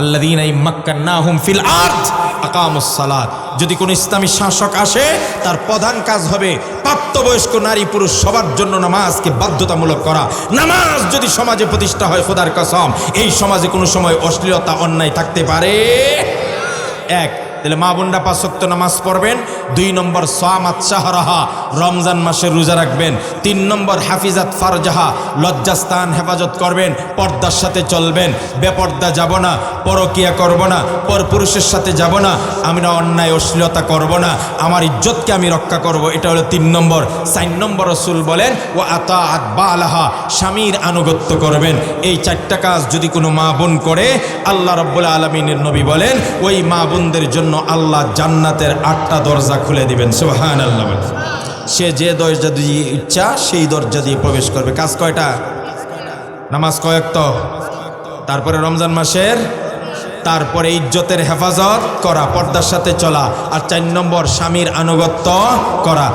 [SPEAKER 1] আল্লাযীনা ইম্মাক্কান্নাহুম ফিল আরদ আকামুস সালাত। যদি কোনো ইসলামী শাসক আসে তার প্রধান কাজ হবে প্রাপ্তবয়স্ক নারী পুরুষ সবার জন্য নামাজকে বাধ্যতামূলক করা। নামাজ যদি সমাজে প্রতিষ্ঠা হয়, খোদার কসম এই সমাজে কোনো সময় অশ্লীলতা অন্যায় থাকতে পারে? এক, তাহলে মা বোনরা 5 ওয়াক্ত নামাজ পড়বেন। 2 নম্বর, সামাত শাহরাহা, রমজান মাসে রোজা রাখবেন। 3 নম্বর, হাফিজাত ফারজাহা, লজ্জাস্থান হেফাজত করবেন, পর্দার সাথে চলবেন, বেপর্দা যাব না, পরকিয়া করব না, পরপুরুষের সাথে যাব না, আমরা অন্যায় অশ্লীলতা করব না, আমার ইজ্জতকে আমি রক্ষা করব। এটা হলো 3 নম্বর। 4 নম্বর, রাসূল বলেন ওয়া আতাআত বালাহা, স্বামীর আনুগত্য করবেন। এই 4টা কাজ যদি কোনো মা বোন করে, আল্লাহ রাব্বুল আলামিনের নবী বলেন ওই মা বোনদের জন্য আল্লাহ জান্নাতের 8টা দরজা খুলে দিবেন। সুবহানাল্লাহ। সে যে দরজা দিয়ে ইচ্ছা সেই দরজা দিয়ে প্রবেশ করবে। কাজ কয়টা? নামাজ কয় ওয়াক্ত, তারপরে রমজান মাসের, তারপরে ইজ্জতের হেফাজত করা, পর্দার সাথে চলা, আর 4 নম্বর স্বামীর আনুগত্য করা।